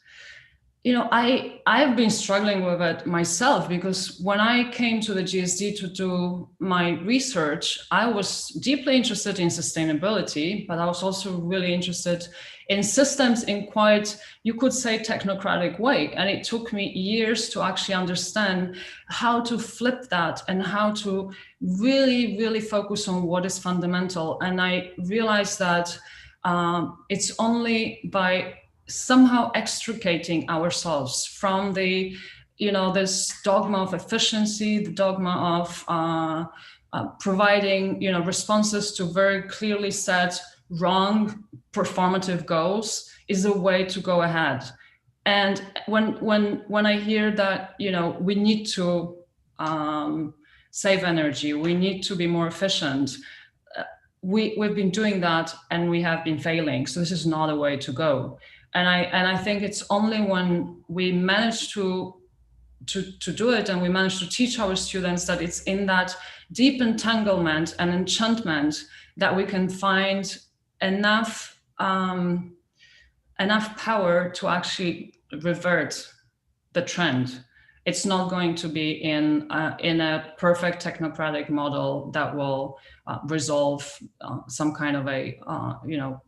C: I've been struggling with it myself, because when I came to the GSD to do my research, I was deeply interested in sustainability, but I was also really interested in systems in quite, you could say, technocratic way. And it took me years to actually understand how to flip that and how to really, really focus on what is fundamental. And I realized that it's only by somehow extricating ourselves from the, this dogma of efficiency, the dogma of providing, responses to very clearly set wrong performative goals, is a way to go ahead. And when I hear that, we need to save energy, we need to be more efficient, we've been doing that and we have been failing. So this is not a way to go. And I think it's only when we manage to do it, and we manage to teach our students that it's in that deep entanglement and enchantment that we can find enough power to actually revert the trend. It's not going to be in a perfect technocratic model that will resolve some kind of a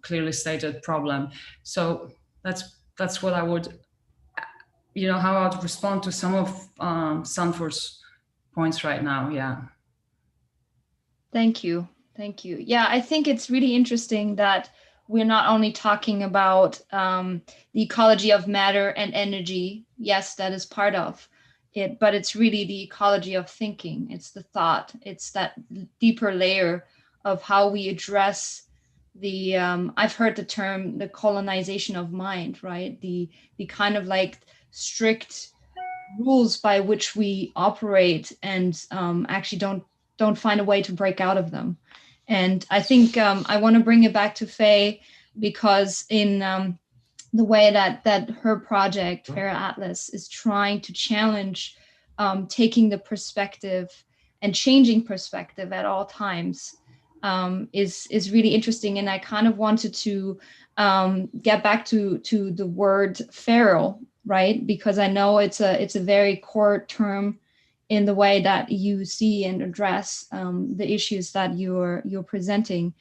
C: clearly stated problem. So that's what I would, how I would respond to some of Sanford's points right now. Yeah.
A: Thank you. Yeah, I think it's really interesting that we're not only talking about the ecology of matter and energy. Yes, that is part of it, but it's really the ecology of thinking. It's the thought. It's that deeper layer of how we address the, I've heard the term, the colonization of mind, right? The kind of like strict rules by which we operate, and actually don't find a way to break out of them. And I think I want to bring it back to Fei, because in the way that her project, Feral Atlas, is trying to challenge taking the perspective and changing perspective at all times is really interesting. And I kind of wanted to get back to the word feral, right? Because I know it's a very core term in the way that you see and address the issues that you're presenting.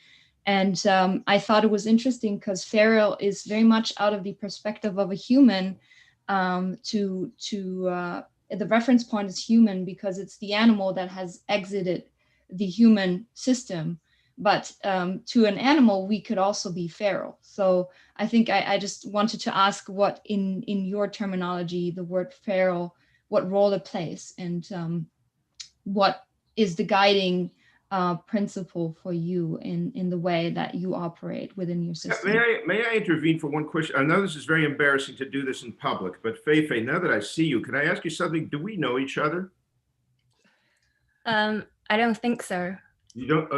A: And I thought it was interesting because feral is very much out of the perspective of a human. The reference point is human because it's the animal that has exited the human system. But to an animal, we could also be feral. So I think I just wanted to ask what in your terminology, the word feral, what role it plays, and what is the guiding principle for you in the way that you operate within your system.
D: May I intervene for one question? I know this is very embarrassing to do this in public, but Feifei, now that I see you, can I ask you something? Do we know each other?
B: I don't think so.
D: You don't?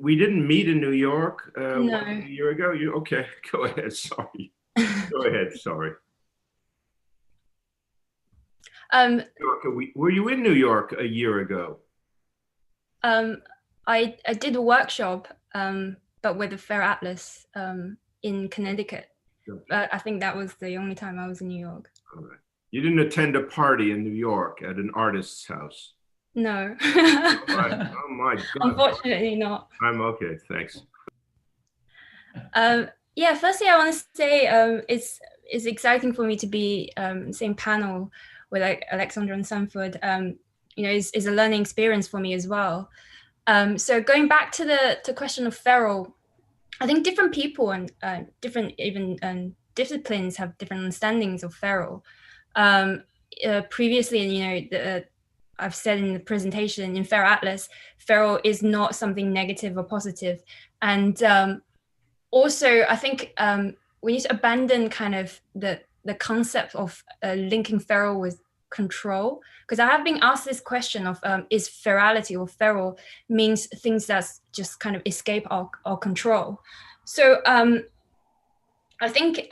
D: We didn't meet in New York
B: No.
D: a year ago? Okay, go ahead, sorry. Go ahead, sorry. Were you in New York a year ago?
B: I did a workshop, but with the Feral Atlas in Connecticut. But I think that was the only time I was in New York.
D: All right. You didn't attend a party in New York at an artist's house?
B: No.
D: Oh my God.
B: Unfortunately not.
D: I'm okay, thanks.
B: Yeah, firstly, I want to say it's exciting for me to be same panel with like Aleksandra and Sanford. Is a learning experience for me as well. So going back to the question of feral, I think different people and different even disciplines have different understandings of feral. Previously, and I've said in the presentation in Feral Atlas, feral is not something negative or positive, and also I think we need to abandon kind of the concept of linking feral with control, because I have been asked this question of is ferality or feral means things that's just kind of escape our control. So I think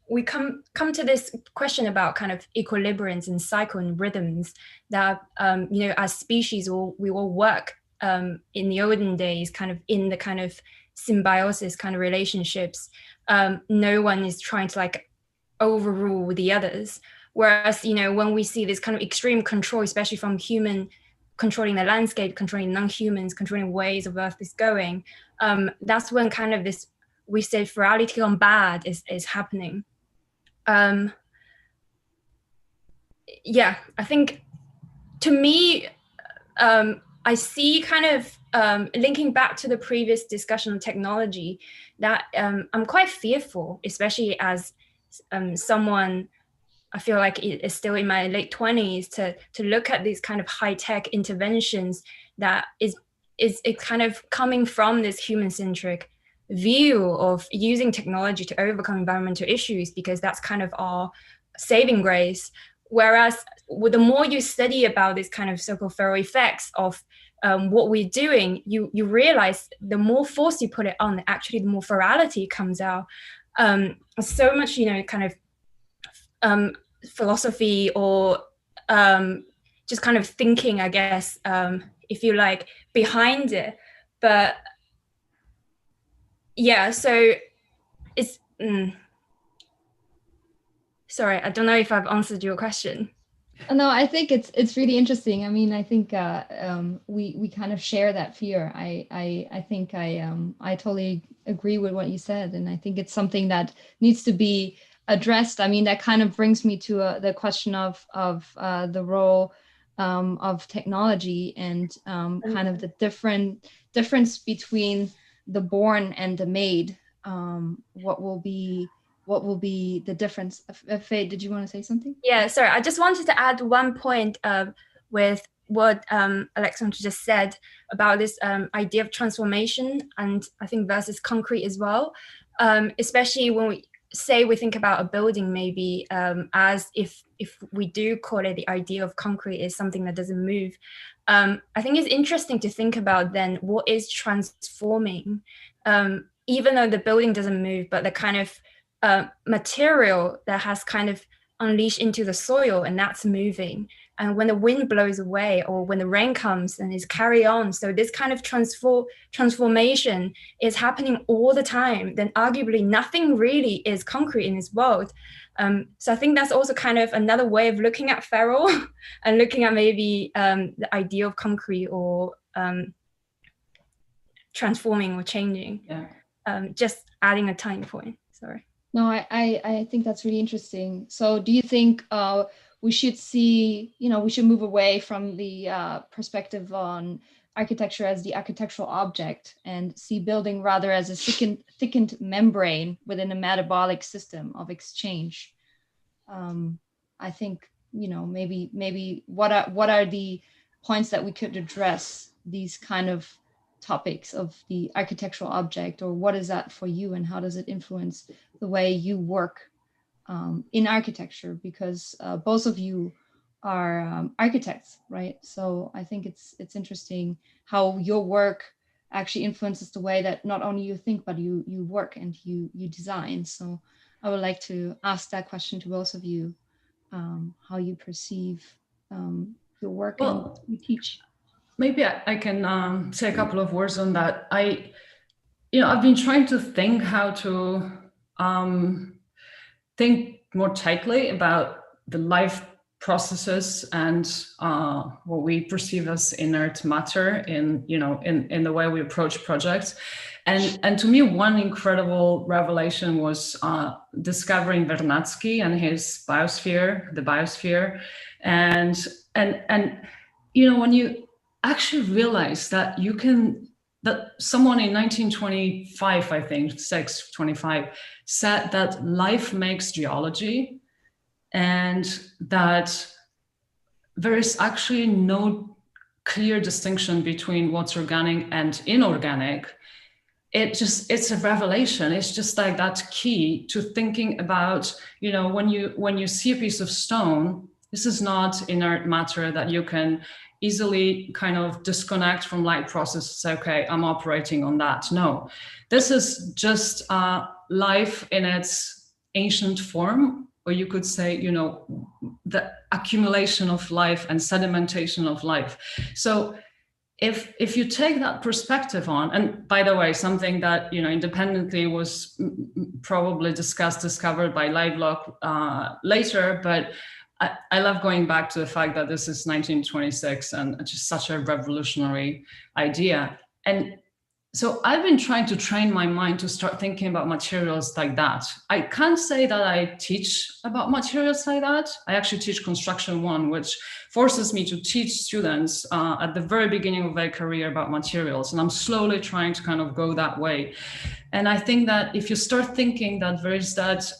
B: we come to this question about kind of equilibriums and cycle and rhythms that as species we all work in the olden days kind of in the kind of symbiosis kind of relationships. No one is trying to like overrule the others. Whereas, when we see this kind of extreme control, especially from human controlling the landscape, controlling non-humans, controlling ways of Earth is going, that's when kind of this, we say ferality gone bad is happening. Yeah, I think to me, I see kind of linking back to the previous discussion on technology that I'm quite fearful, especially as someone, I feel like it is still in my late 20s to look at these kind of high-tech interventions that is kind of coming from this human-centric view of using technology to overcome environmental issues, because that's kind of our saving grace. Whereas the more you study about this kind of so-called feral effects of what we're doing, you realize the more force you put it on, actually the more ferality comes out. So much, kind of philosophy or just kind of thinking, I guess, if you like, behind it. But yeah, so it's sorry, I don't know if I've answered your question.
A: No, I think it's really interesting. I mean, I think we kind of share that fear. I think I totally agree with what you said, and I think it's something that needs to be addressed. I mean, that kind of brings me to the question of the role of technology and kind of the difference between the born and the made. What will be the difference? Faye, did you want to say something?
B: Yeah, sorry. I just wanted to add one point with what Aleksandra just said about this idea of transformation, and I think versus concrete as well, especially when we think about a building maybe as if we do call it the idea of concrete is something that doesn't move. I think it's interesting to think about then what is transforming, even though the building doesn't move, but the kind of material that has kind of unleashed into the soil, and that's moving. And when the wind blows away, or when the rain comes, and is carry on. So this kind of transformation is happening all the time. Then arguably nothing really is concrete in this world. So I think that's also kind of another way of looking at feral and looking at maybe the idea of concrete, or transforming or changing.
C: Yeah.
B: Just adding a tiny point, sorry.
A: No, I think that's really interesting. So do you think we should see, we should move away from the perspective on architecture as the architectural object, and see building rather as a thickened membrane within a metabolic system of exchange? I think, maybe what are the points that we could address these kind of topics of the architectural object, or what is that for you, and how does it influence the way you work in architecture? Because both of you are architects, right? So I think it's interesting how your work actually influences the way that not only you think, but you work and you design. So I would like to ask that question to both of you, how you perceive your work and you teach.
C: Maybe I can say a couple of words on that. I've been trying to think how to think more tightly about the life processes and what we perceive as inert matter in the way we approach projects. And to me, one incredible revelation was discovering Vernadsky and his biosphere, the biosphere, and when you actually realize that that someone in 1925, I think, 625, said that life makes geology, and that there is actually no clear distinction between what's organic and inorganic. It's a revelation. It's just like that key to thinking about, when you see a piece of stone, this is not inert matter that you can easily kind of disconnect from light process, say, okay, I'm operating on that. No, this is just life in its ancient form, or you could say, the accumulation of life and sedimentation of life. So if you take that perspective on, and by the way, something that independently was probably discovered by Livelock later, but I love going back to the fact that this is 1926 and just such a revolutionary idea. And so I've been trying to train my mind to start thinking about materials like that. I can't say that I teach about materials like that. I actually teach Construction 1, which forces me to teach students at the very beginning of their career about materials. And I'm slowly trying to kind of go that way. And I think that if you start thinking that there is that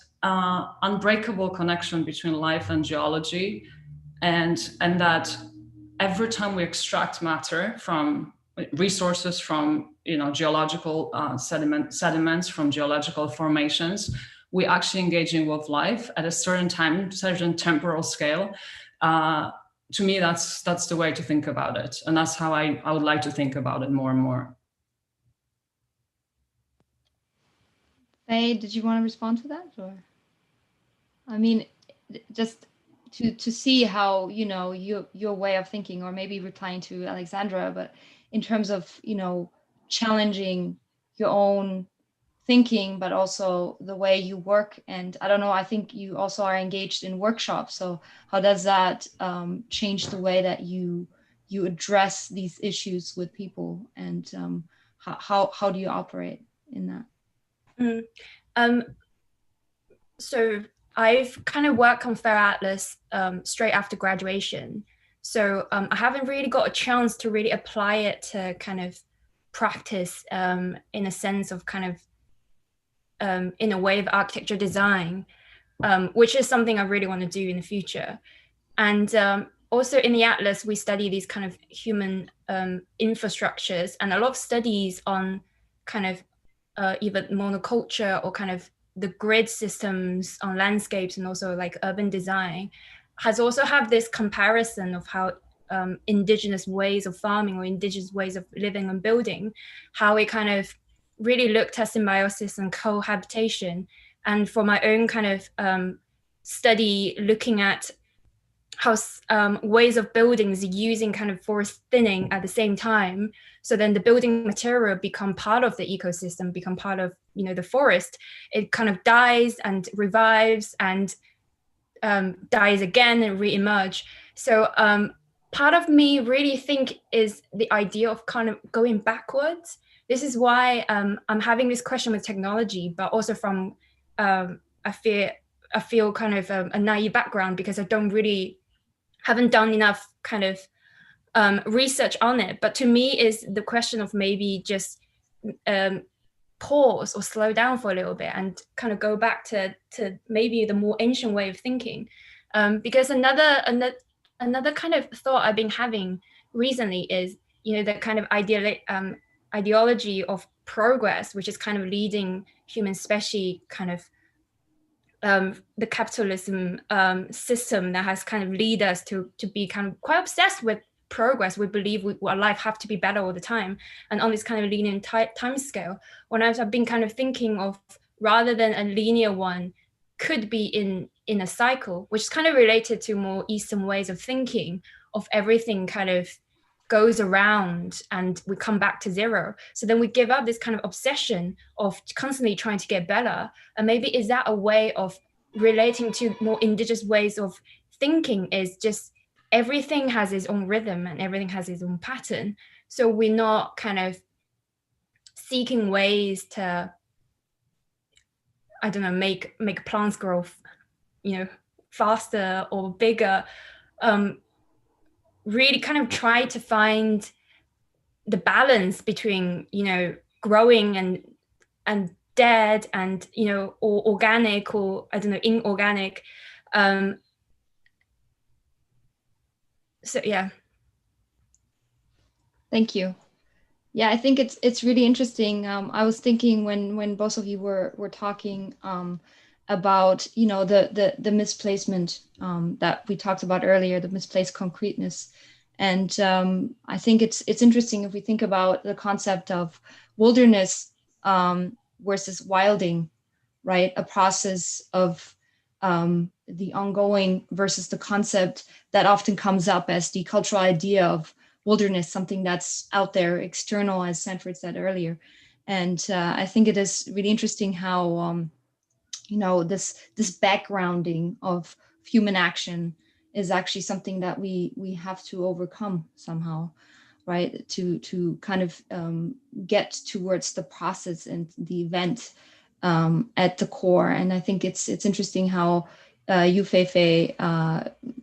C: unbreakable connection between life and geology, and that every time we extract matter from resources, from geological sediments, from geological formations, we actually engaging with life at a certain time, certain temporal scale. To me, that's the way to think about it, and that's how I would like to think about it more and more.
A: Faye, did you want to respond to that? Or, I mean, just to see how, your way of thinking, or maybe replying to Aleksandra, but in terms of, challenging your own thinking, but also the way you work. And I don't know, I think you also are engaged in workshops. So how does that change the way that you address these issues with people, and how do you operate in that?
B: So I've kind of worked on Ferality straight after graduation. So I haven't really got a chance to really apply it to kind of practice in a sense of kind of in a way of architecture design, which is something I really want to do in the future. And also in the Atlas, we study these kind of human infrastructures, and a lot of studies on kind of either monoculture or kind of the grid systems on landscapes, and also like urban design has also have this comparison of how indigenous ways of farming or indigenous ways of living and building, how it kind of really looked at symbiosis and cohabitation, And for my own kind of study, looking at how ways of buildings using kind of forest thinning at the same time, so then the building material become part of the ecosystem, become part of, you know, the forest. It kind of dies and revives and dies again and re-emerge. So part of me really think is the idea of kind of going backwards. This is why I'm having this question with technology, but also from I feel kind of a naive background, because I haven't done enough kind of research on it. But to me, is the question of maybe just pause or slow down for a little bit and kind of go back to maybe the more ancient way of thinking. Because another kind of thought I've been having recently is, you know, the kind of ideology of progress, which is kind of leading human species kind of the capitalism system that has kind of lead us to be kind of quite obsessed with progress. We believe our life have to be better all the time, and on this kind of linear time scale. When I've been kind of thinking of, rather than a linear one, could be in a cycle, which is kind of related to more Eastern ways of thinking, of everything kind of goes around and we come back to zero. So then we give up this kind of obsession of constantly trying to get better. And maybe is that a way of relating to more indigenous ways of thinking, is just everything has its own rhythm and everything has its own pattern. So we're not kind of seeking ways to, I don't know, make plants grow, you know, faster or bigger. Really kind of try to find the balance between, you know, growing and dead, and, you know, or organic, or I don't know, inorganic. So yeah.
A: Thank you. Yeah, I think it's really interesting. I was thinking when both of you were talking about, you know, the misplacement that we talked about earlier, the misplaced concreteness. And I think it's interesting if we think about the concept of wilderness versus wilding, right? A process of the ongoing versus the concept that often comes up as the cultural idea of wilderness, something that's out there, external, as Sanford said earlier. And I think it is really interesting how, you know, this backgrounding of human action is actually something that we have to overcome somehow, right? To kind of get towards the process and the event at the core. And I think it's interesting how you, Feifei,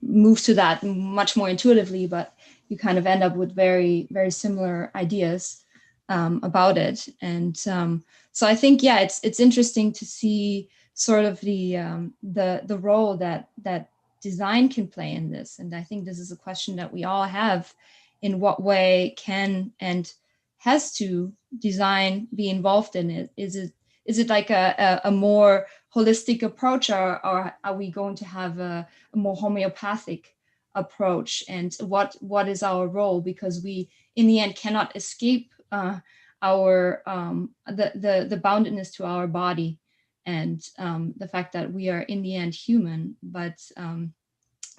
A: moves to that much more intuitively, but you kind of end up with very, very similar ideas about it. And so I think, yeah, it's interesting to see sort of the role that design can play in this. And I think this is a question that we all have: in what way can and has to design be involved in it? Is it like a more holistic approach, or are we going to have a more homeopathic approach? And what is our role? Because we, in the end, cannot escape our the boundedness to our body, and the fact that we are in the end human, but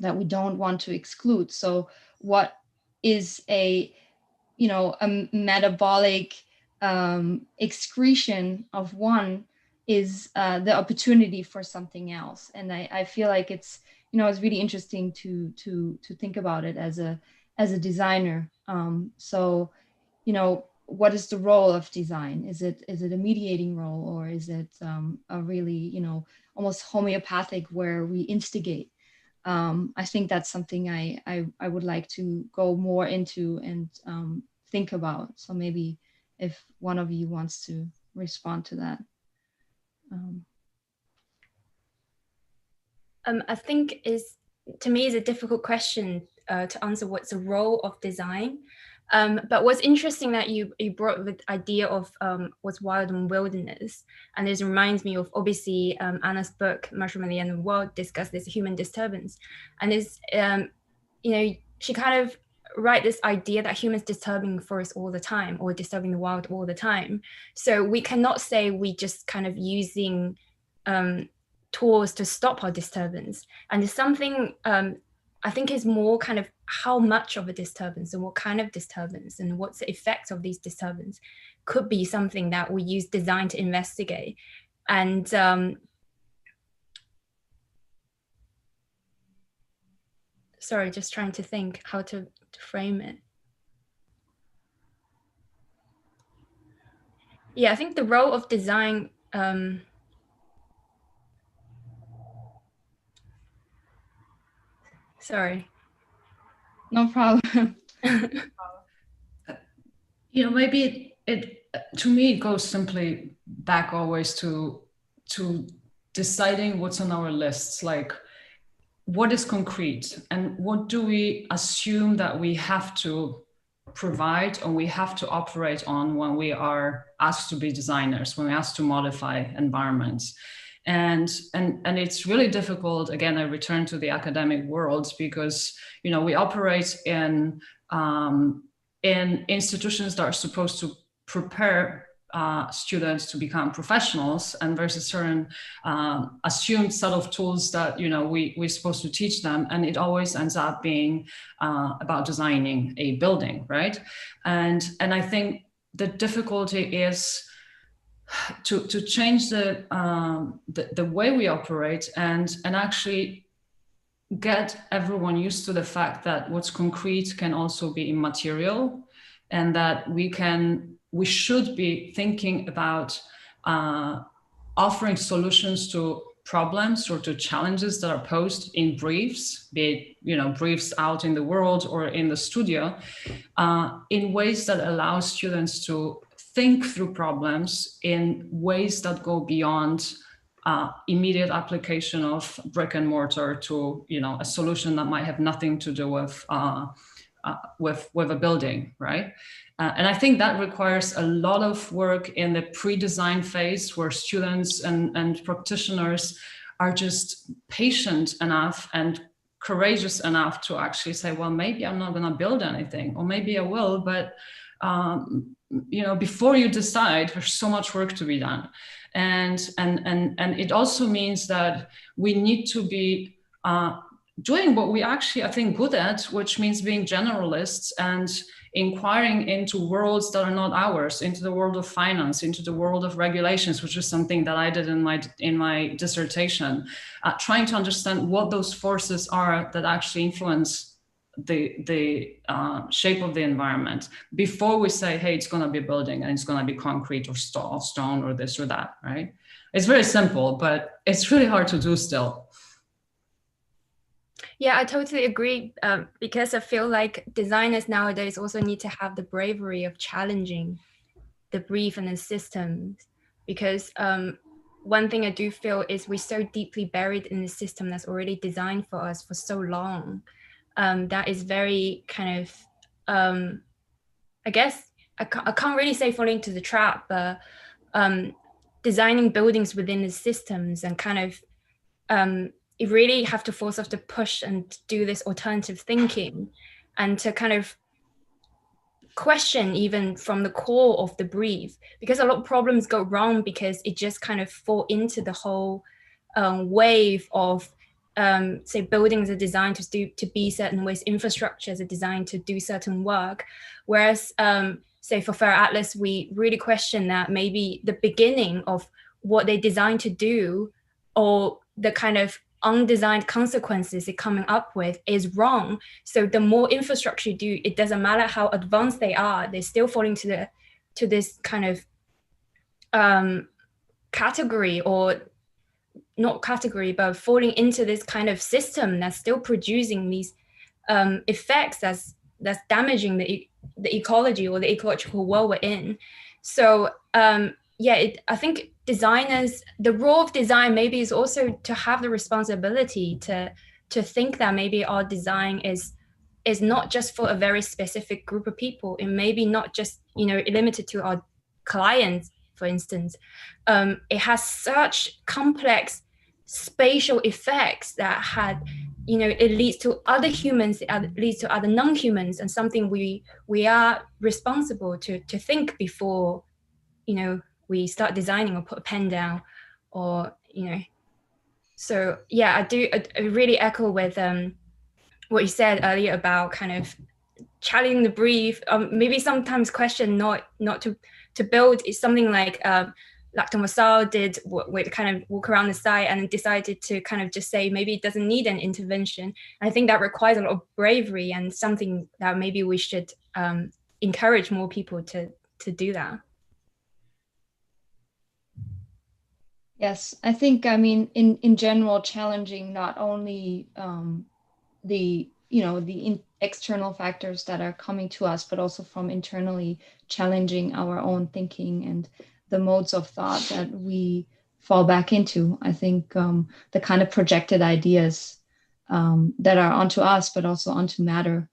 A: that we don't want to exclude. So what is a, you know, a metabolic excretion of one is the opportunity for something else. And I feel like it's, you know, it's really interesting to think about it as a designer. So, you know, what is the role of design? Is it a mediating role, or is it a really, you know, almost homeopathic where we instigate? I think that's something I would like to go more into and think about. So maybe if one of you wants to respond to that.
B: I think to me is a difficult question to answer. What's the role of design? But what's interesting that you brought the idea of what's wild and wilderness, and this reminds me of, obviously, Anna's book Mushroom at the End of the World discussed this human disturbance, and this you know, she kind of write this idea that humans disturbing forests all the time, or disturbing the wild all the time. So we cannot say we just kind of using tools to stop our disturbance. And it's something I think is more kind of how much of a disturbance and what kind of disturbance and what's the effects of these disturbance could be something that we use design to investigate. And sorry, just trying to think how to frame it. Yeah, I think the role of design, sorry.
A: No problem.
C: Maybe it to me it goes simply back always to deciding what's on our lists, like what is concrete and what do we assume that we have to provide or we have to operate on when we are asked to be designers, when we're asked to modify environments. And it's really difficult. Again, I return to the academic world because we operate in institutions that are supposed to prepare students to become professionals, and there's a certain assumed set of tools that we're supposed to teach them, and it always ends up being about designing a building, right? And I think the difficulty is to change the way we operate and actually get everyone used to the fact that what's concrete can also be immaterial, and that we should be thinking about offering solutions to problems or to challenges that are posed in briefs, be it briefs out in the world or in the studio, in ways that allow students to think through problems in ways that go beyond immediate application of brick and mortar to a solution that might have nothing to do with a building, right? And I think that requires a lot of work in the pre-design phase, where students and practitioners are just patient enough and courageous enough to actually say, well, maybe I'm not going to build anything, or maybe I will, but before you decide, there's so much work to be done. And it also means that we need to be doing what we actually, I think, good at, which means being generalists and inquiring into worlds that are not ours, into the world of finance, into the world of regulations, which is something that I did in my dissertation, trying to understand what those forces are that actually influence the shape of the environment before we say, hey, it's going to be a building and it's going to be concrete or stone or this or that, right? It's very simple, but it's really hard to do still.
B: Yeah, I totally agree, because I feel like designers nowadays also need to have the bravery of challenging the brief and the systems, because one thing I do feel is we're so deeply buried in the system that's already designed for us for so long. That is very kind of, I guess, I can't really say falling into the trap, but designing buildings within the systems and kind of, you really have to force us to push and do this alternative thinking and to kind of question even from the core of the brief, because a lot of problems go wrong because it just kind of fall into the whole wave of say buildings are designed to be certain ways, infrastructures are designed to do certain work, whereas say for Ferality, we really question that maybe the beginning of what they designed to do or the kind of undesigned consequences they're coming up with is wrong. So the more infrastructure you do, it doesn't matter how advanced they are, they're still falling to this kind of category, or not category, but falling into this kind of system that's still producing these effects that's damaging the ecology or the ecological world we're in. So I think designers, the role of design maybe is also to have the responsibility to think that maybe our design is not just for a very specific group of people. It may be not just limited to our clients, for instance. It has such complex spatial effects that it leads to other humans, it leads to other non-humans, and something we are responsible to think before we start designing or put a pen down or So yeah, I really echo with what you said earlier about kind of challenging the brief. Maybe sometimes question not to build is something like Aleksandra did, with kind of walk around the site and decided to kind of just say maybe it doesn't need an intervention. I think that requires a lot of bravery and something that maybe we should encourage more people to do that.
A: Yes, I think, I mean, in general, challenging not only the external factors that are coming to us, but also from internally challenging our own thinking and the modes of thought that we fall back into. I think the kind of projected ideas that are onto us, but also onto matter,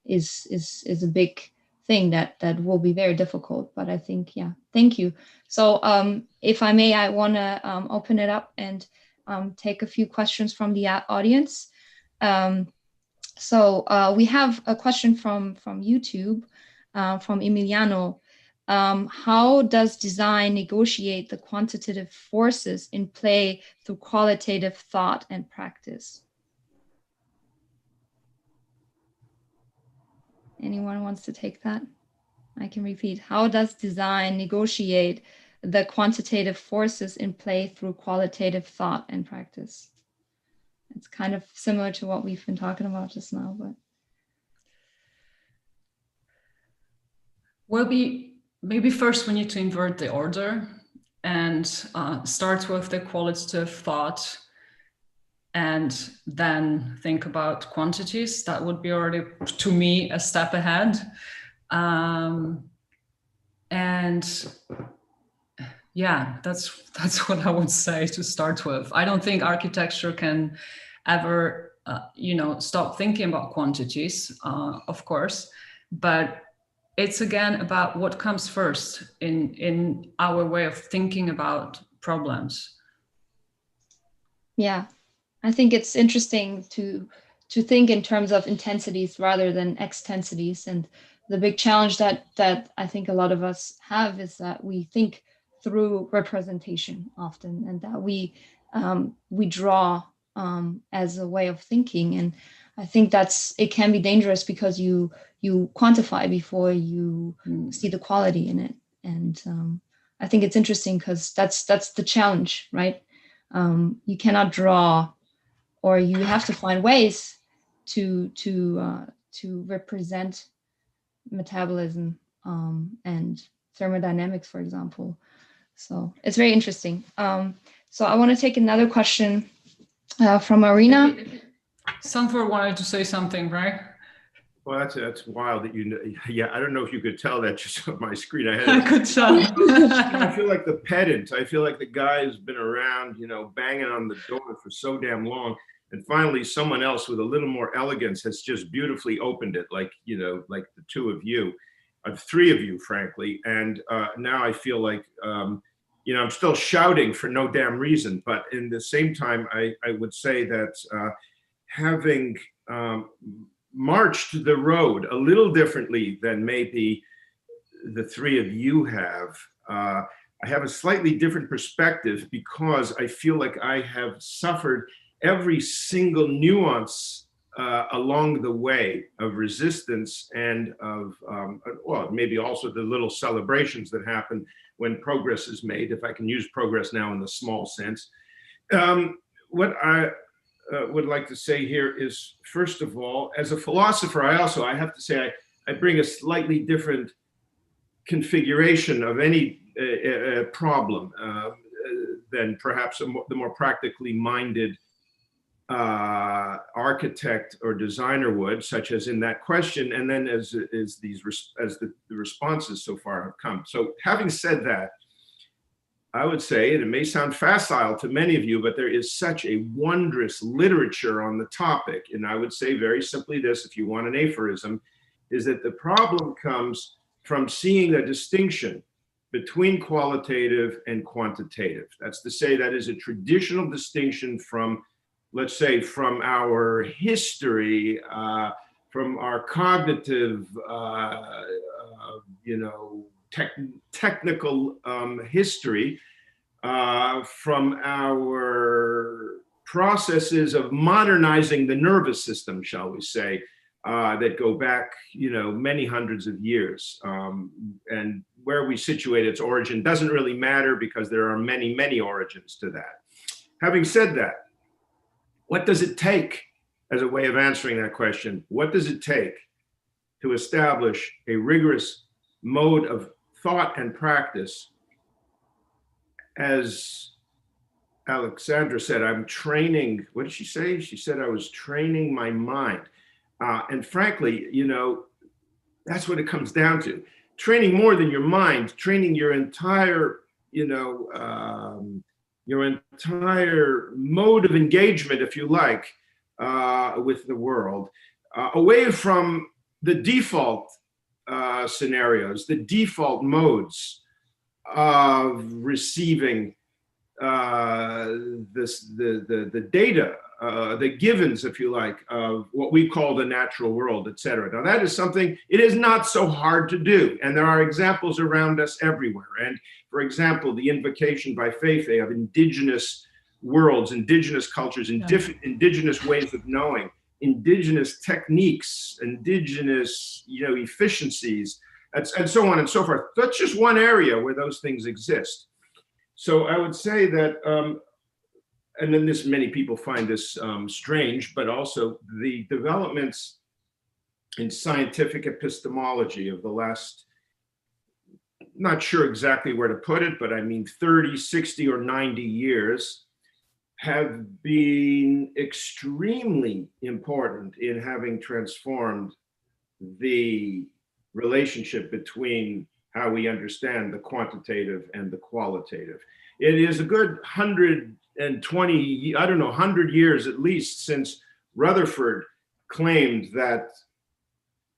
A: is a big thing that will be very difficult. But I think, yeah, thank you. So if I may, I want to open it up and take a few questions from the audience. So we have a question from YouTube, from Emiliano. How does design negotiate the quantitative forces in play through qualitative thought and practice? Anyone wants to take that? I can repeat. How does design negotiate the quantitative forces in play through qualitative thought and practice? It's kind of similar to what we've been talking about just now, but.
C: Well, maybe first we need to invert the order and start with the qualitative thought and then think about quantities. That would be already, to me, a step ahead. And yeah, that's what I would say to start with. I don't think architecture can ever, stop thinking about quantities, of course, but it's again about what comes first in our way of thinking about problems.
A: Yeah, I think it's interesting to think in terms of intensities rather than extensities. And the big challenge that I think a lot of us have is that we think through representation often, and that we draw as a way of thinking. And I think it can be dangerous because you quantify before you see the quality in it. And I think it's interesting because that's the challenge, right? You cannot draw, or you have to find ways to represent metabolism and thermodynamics, for example. So it's very interesting. So I want to take another question from Marina.
C: Sanford wanted to say something, right?
D: Well, that's wild that yeah, I don't know if you could tell that just on my screen.
C: I could tell.
D: I feel like the pedant. I feel like the guy who's been around, banging on the door for so damn long. And finally, someone else with a little more elegance has just beautifully opened it, like the two of you, three of you, frankly. And now I feel like, I'm still shouting for no damn reason. But in the same time, I would say that having marched the road a little differently than maybe the three of you have, I have a slightly different perspective because I feel like I have suffered every single nuance along the way of resistance and of, maybe also the little celebrations that happen when progress is made, if I can use progress now in the small sense. What I would like to say here is, first of all, as a philosopher, I have to say I bring a slightly different configuration of any problem than perhaps the more practically minded architect or designer would, such as in that question, and then as the responses so far have come. So having said that, I would say, and it may sound facile to many of you, but there is such a wondrous literature on the topic. And I would say very simply this, if you want an aphorism, is that the problem comes from seeing a distinction between qualitative and quantitative. That's to say, that is a traditional distinction from, let's say, from our history, from our cognitive, technical history, from our processes of modernizing the nervous system, shall we say, that go back, many hundreds of years. And where we situate its origin doesn't really matter because there are many, many origins to that. Having said that, what does it take, as a way of answering that question, what does it take to establish a rigorous mode of thought and practice? As Aleksandra said, I'm training, what did she say? She said I was training my mind. And frankly, that's what it comes down to. Training more than your mind, training your entire, your entire mode of engagement, if you like, with the world, away from the default scenarios, the default modes of receiving the data, the givens, if you like, of what we call the natural world, et cetera. Now that is something, it is not so hard to do. And there are examples around us everywhere. And for example, the invocation by Feifei of indigenous worlds, indigenous cultures, indigenous ways of knowing, indigenous techniques, indigenous, efficiencies, and so on and so forth. That's just one area where those things exist. So I would say that, and then many people find this strange, but also the developments in scientific epistemology of the last, not sure exactly where to put it, but I mean 30, 60, or 90 years have been extremely important in having transformed the relationship between how we understand the quantitative and the qualitative. It is a good 120, 100 years at least since Rutherford claimed that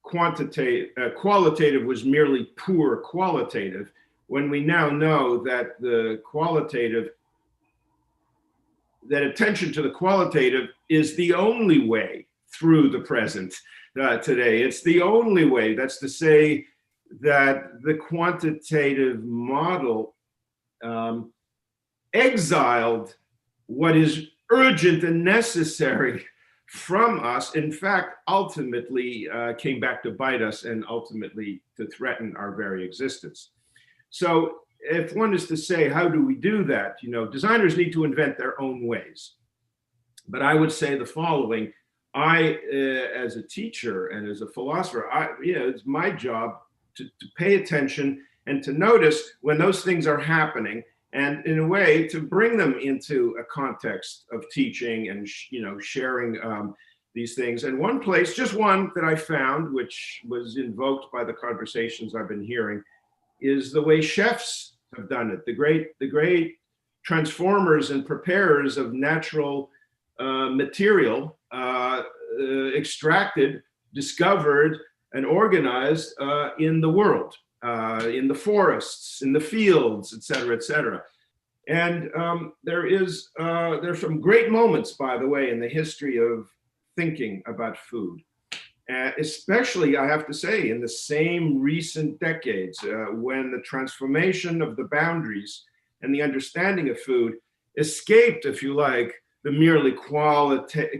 D: qualitative was merely poor qualitative, when we now know that the qualitative, that attention to the qualitative is the only way through the present today. It's the only way. That's to say that the quantitative model exiled what is urgent and necessary from us, in fact, ultimately came back to bite us and ultimately to threaten our very existence. So if one is to say, how do we do that? Designers need to invent their own ways. But I would say the following: as a teacher and as a philosopher, it's my job to pay attention and to notice when those things are happening, and in a way to bring them into a context of teaching and sharing these things. And one place, just one that I found, which was invoked by the conversations I've been hearing, is the way chefs have done it. The great transformers and preparers of natural material, extracted, discovered, and organized in the world, in the forests, in the fields, et cetera, et cetera. And there's some great moments, by the way, in the history of thinking about food. Especially, I have to say, in the same recent decades, when the transformation of the boundaries and the understanding of food escaped, if you like, the merely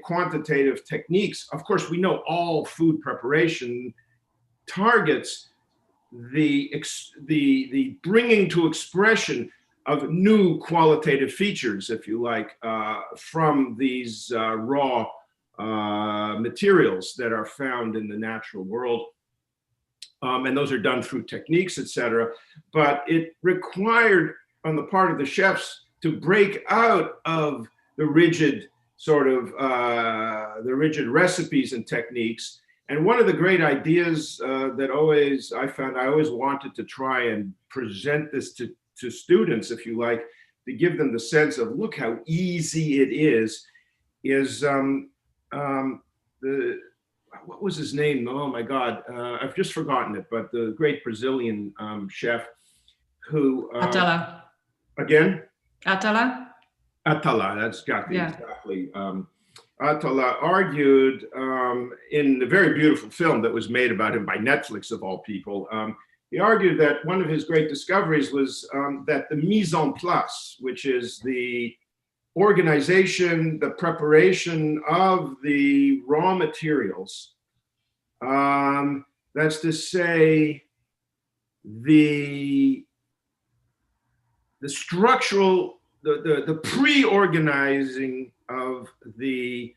D: quantitative techniques. Of course, we know all food preparation targets the bringing to expression of new qualitative features, if you like, from these raw materials that are found in the natural world. And those are done through techniques, etc. But it required, on the part of the chefs, to break out of the rigid sort of, the rigid recipes and techniques. And one of the great ideas that I always wanted to try and present this to students, if you like, to give them the sense of, look how easy it is what was his name? Oh my God, I've just forgotten it, but the great Brazilian chef who-
C: Atala.
D: Again?
C: Atala?
D: Atala, that's exactly.
C: Yeah.
D: Exactly. Atala argued in a very beautiful film that was made about him by Netflix, of all people, he argued that one of his great discoveries was that the mise en place, which is the organization, the preparation of the raw materials, that's to say, the structural, the pre-organizing of the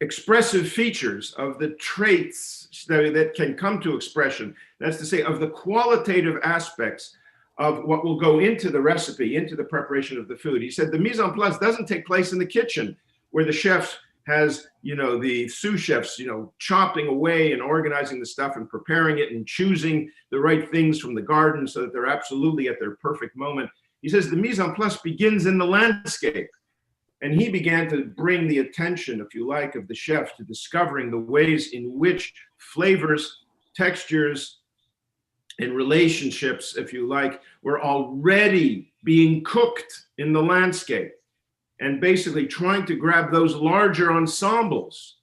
D: expressive features of the traits that can come to expression. That's to say, of the qualitative aspects of what will go into the recipe, into the preparation of the food. He said the mise en place doesn't take place in the kitchen, where the chef has, the sous chefs, chopping away and organizing the stuff and preparing it and choosing the right things from the garden so that they're absolutely at their perfect moment. He says the mise en place begins in the landscape. And he began to bring the attention, if you like, of the chef to discovering the ways in which flavors, textures, and relationships, if you like, were already being cooked in the landscape, and basically trying to grab those larger ensembles,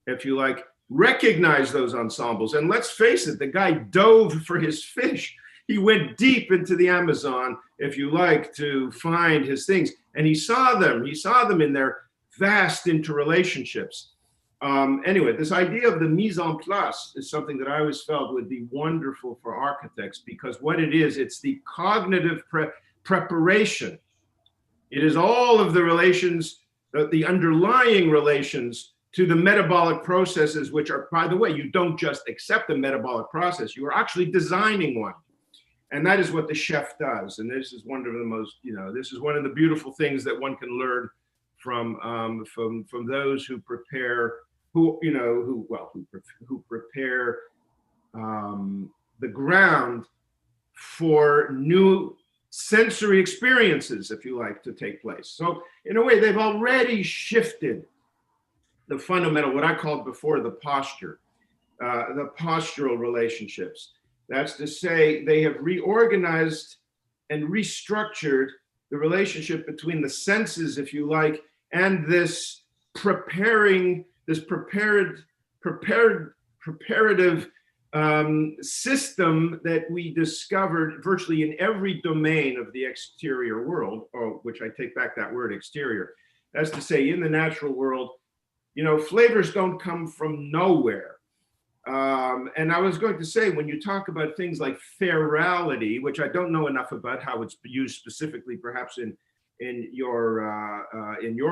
D: if you like, recognize those ensembles. And let's face it, the guy dove for his fish. He went deep into the Amazon, if you like, to find his things. And he saw them in their vast interrelationships. Anyway, this idea of the mise en place is something that I always felt would be wonderful for architects, because what it is, it's the cognitive preparation. It is all of the relations, the underlying relations to the metabolic processes, which are, by the way, you don't just accept a metabolic process, you are actually designing one. And that is what the chef does. And this is one of the most, this is one of the beautiful things that one can learn from those who prepare, who prepare the ground for new sensory experiences, if you like, to take place. So in a way, they've already shifted the fundamental, what I called before the posture, the postural relationships. That's to say, they have reorganized and restructured the relationship between the senses, if you like, and this preparative system that we discovered virtually in every domain of the exterior world, or which I take back that word exterior. That's to say, in the natural world, flavors don't come from nowhere. And I was going to say, when you talk about things like ferality, which I don't know enough about how it's used specifically, perhaps in your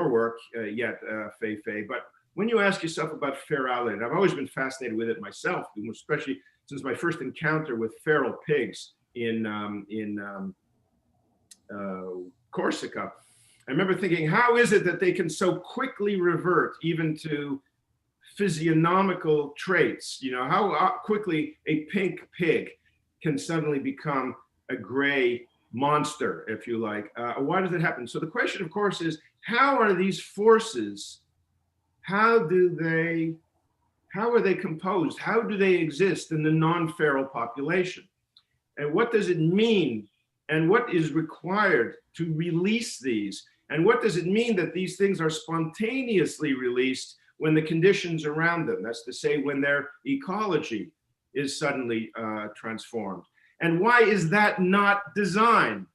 D: work yet, Feifei, but when you ask yourself about ferality, and I've always been fascinated with it myself, especially since my first encounter with feral pigs in Corsica. I remember thinking, how is it that they can so quickly revert even to physiognomical traits? How quickly a pink pig can suddenly become a gray monster, if you like. Why does it happen? So the question, of course, is how are these forces, how are they composed? How do they exist in the non-feral population? And what does it mean? And what is required to release these? And what does it mean that these things are spontaneously released when the conditions around them, that's to say, when their ecology is suddenly transformed? And why is that not design?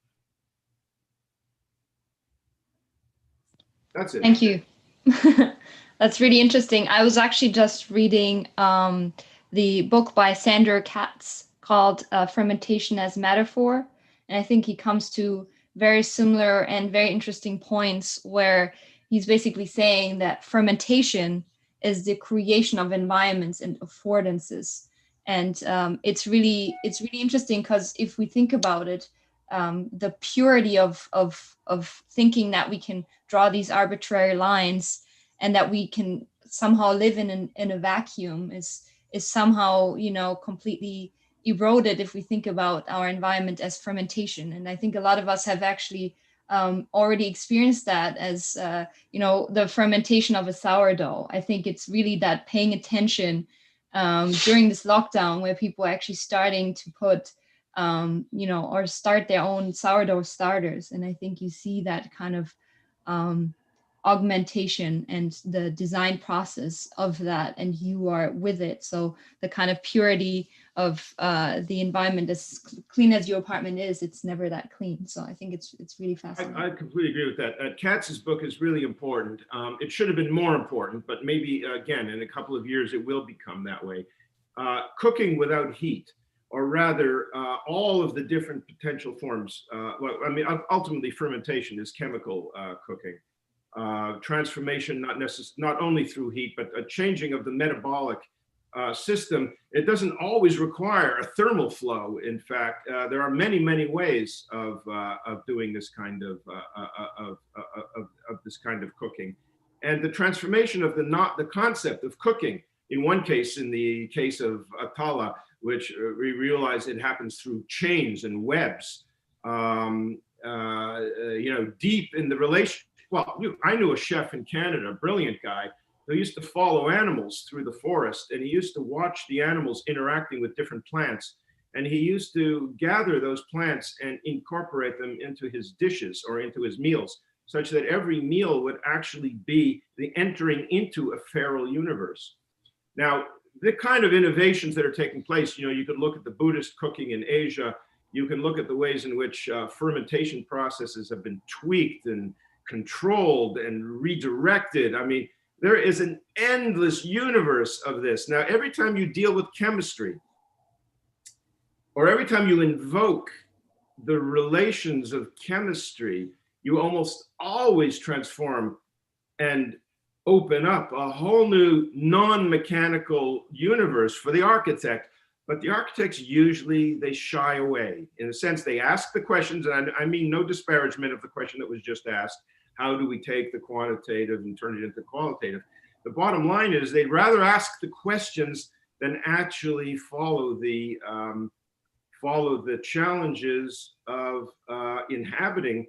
D: That's it.
A: Thank you. That's really interesting. I was actually just reading the book by Sandor Katz called Fermentation as Metaphor. And I think he comes to very similar and very interesting points where he's basically saying that fermentation is the creation of environments and affordances. And it's really interesting, because if we think about it, the purity of thinking that we can draw these arbitrary lines and that we can somehow live in a vacuum is somehow, completely eroded if we think about our environment as fermentation. And I think a lot of us have actually already experienced that as, the fermentation of a sourdough. I think it's really that paying attention during this lockdown where people are actually starting to put, or start their own sourdough starters. And I think you see that kind of augmentation and the design process of that, and you are with it. So the kind of purity of the environment, as clean as your apartment is, it's never that clean. So I think it's really fascinating.
D: I completely agree with that. Katz's book is really important. It should have been more important, but maybe again in a couple of years it will become that way. Cooking without heat, or rather all of the different potential forms. Well, I mean, ultimately fermentation is chemical cooking. Transformation, not only through heat, but a changing of the metabolic system. It doesn't always require a thermal flow. In fact, there are many ways of doing this kind of this kind of cooking, and the transformation of the concept of cooking. In one case, in the case of Atala, which we realize it happens through chains and webs, you know, deep in the relation. Well, I knew a chef in Canada, a brilliant guy, who used to follow animals through the forest, and he used to watch the animals interacting with different plants. And he used to gather those plants and incorporate them into his dishes or into his meals, such that every meal would actually be the entering into a feral universe. Now, the kind of innovations that are taking place, you know, you could look at the Buddhist cooking in Asia, you can look at the ways in which fermentation processes have been tweaked and controlled and redirected. I mean, there is an endless universe of this. Now, every time you deal with chemistry, or every time you invoke the relations of chemistry, you almost always transform and open up a whole new non-mechanical universe for the architect. But the architects usually, they shy away. In a sense, they ask the questions, and I mean no disparagement of the question that was just asked. How do we take the quantitative and turn it into qualitative? The bottom line is they'd rather ask the questions than actually follow the challenges of inhabiting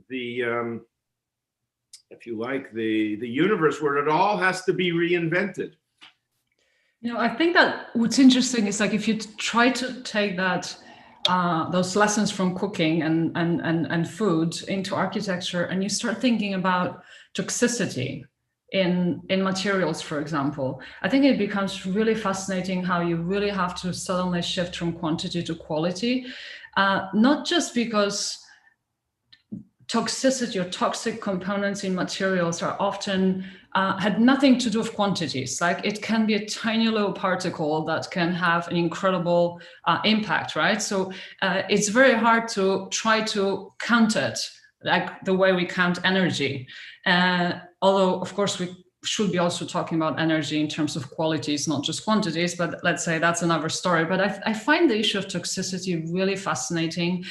D: the, if you like, the universe where it all has to be reinvented.
C: You know, I think that what's interesting is like if you try to take that those lessons from cooking and food into architecture, and you start thinking about toxicity in materials, for example, I think it becomes really fascinating how you really have to suddenly shift from quantity to quality, not just because toxicity or toxic components in materials are often had nothing to do with quantities. Like it can be a tiny little particle that can have an incredible impact, right? So it's very hard to try to count it like the way we count energy. Although, of course, we should be also talking about energy in terms of qualities, not just quantities, but let's say that's another story. But I find the issue of toxicity really fascinating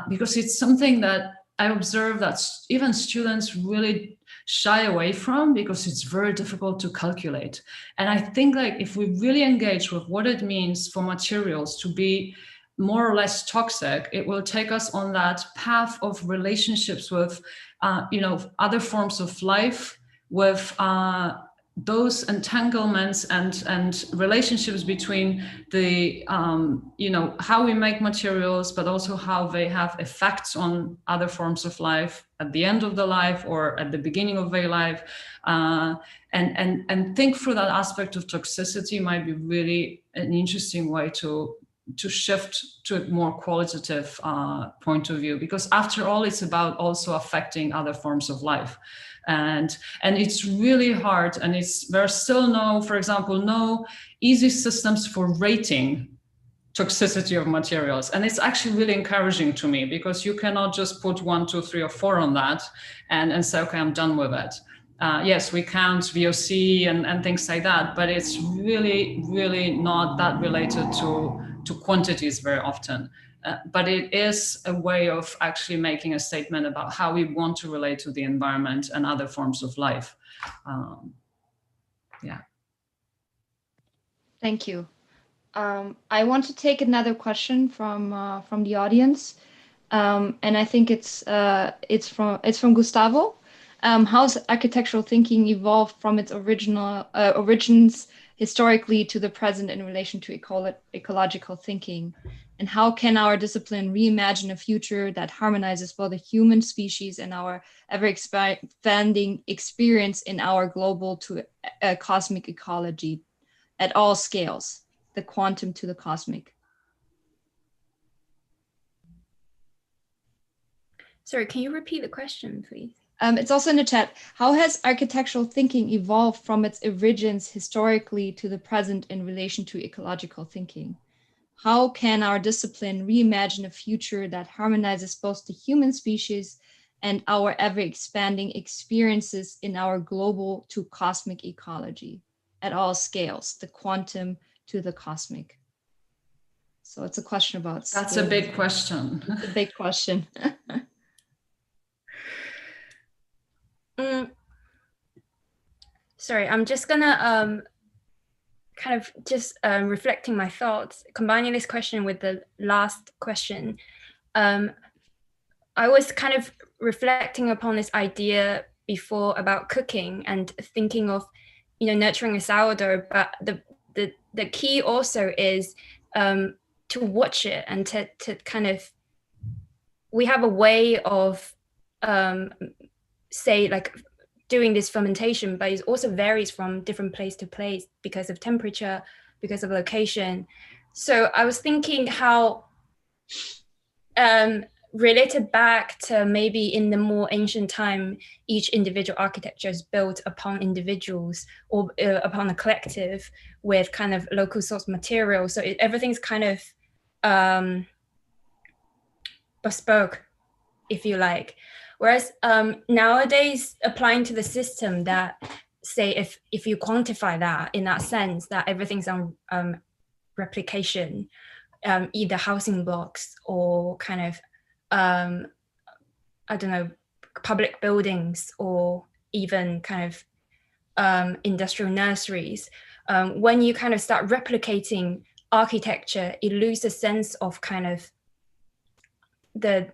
C: because it's something that I observe that even students really shy away from because it's very difficult to calculate. And I think like if we really engage with what it means for materials to be more or less toxic, it will take us on that path of relationships with, you know, other forms of life, with those entanglements and relationships between the, you know, how we make materials, but also how they have effects on other forms of life at the end of the life or at the beginning of their life. And think through that aspect of toxicity might be really an interesting way to shift to a more qualitative point of view, because after all, it's about also affecting other forms of life. And it's really hard, and there's still no, for example, no easy systems for rating toxicity of materials. And it's actually really encouraging to me, because you cannot just put 1, 2, 3, or 4 on that and say, okay, I'm done with it. Yes, we count VOC and things like that, but it's really, really not that related to quantities very often. But it is a way of actually making a statement about how we want to relate to the environment and other forms of life. Yeah.
A: Thank you. I want to take another question from the audience, and I think it's from Gustavo. How's architectural thinking evolved from its origins historically to the present in relation to ecological thinking? And how can our discipline reimagine a future that harmonizes both the human species and our ever-expanding experience in our global to cosmic ecology at all scales, the quantum to the cosmic?
B: Sorry, can you repeat the question, please?
A: It's also in the chat. How has architectural thinking evolved from its origins historically to the present in relation to ecological thinking? How can our discipline reimagine a future that harmonizes both the human species and our ever-expanding experiences in our global to cosmic ecology at all scales, the quantum to the cosmic? So it's a question about scale.
C: That's a big question.
A: It's a big question.
B: Sorry, I'm just gonna kind of just reflecting my thoughts, combining this question with the last question. I was kind of reflecting upon this idea before about cooking and thinking of, nurturing a sourdough, but the key also is to watch it and to kind of, we have a way of say like doing this fermentation, but it also varies from different place to place because of temperature, because of location. So I was thinking how related back to maybe in the more ancient time, each individual architecture is built upon individuals or upon a collective with kind of local source material. So everything's kind of bespoke, if you like. Whereas nowadays, applying to the system that, say, if you quantify that in that sense, that everything's on replication, either housing blocks or kind of, I don't know, public buildings or even kind of industrial nurseries. When you kind of start replicating architecture, it loses a sense of kind of the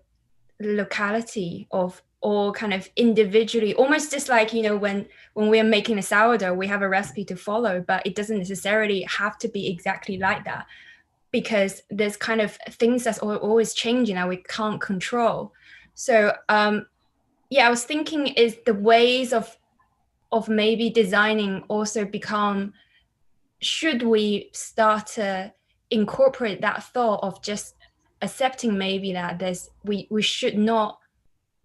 B: locality of all kind of individually, almost just like, when we're making a sourdough, we have a recipe to follow, but it doesn't necessarily have to be exactly like that, because there's kind of things that's always changing that we can't control. So yeah, I was thinking is the ways of maybe designing also become, should we start to incorporate that thought of just accepting maybe that we should not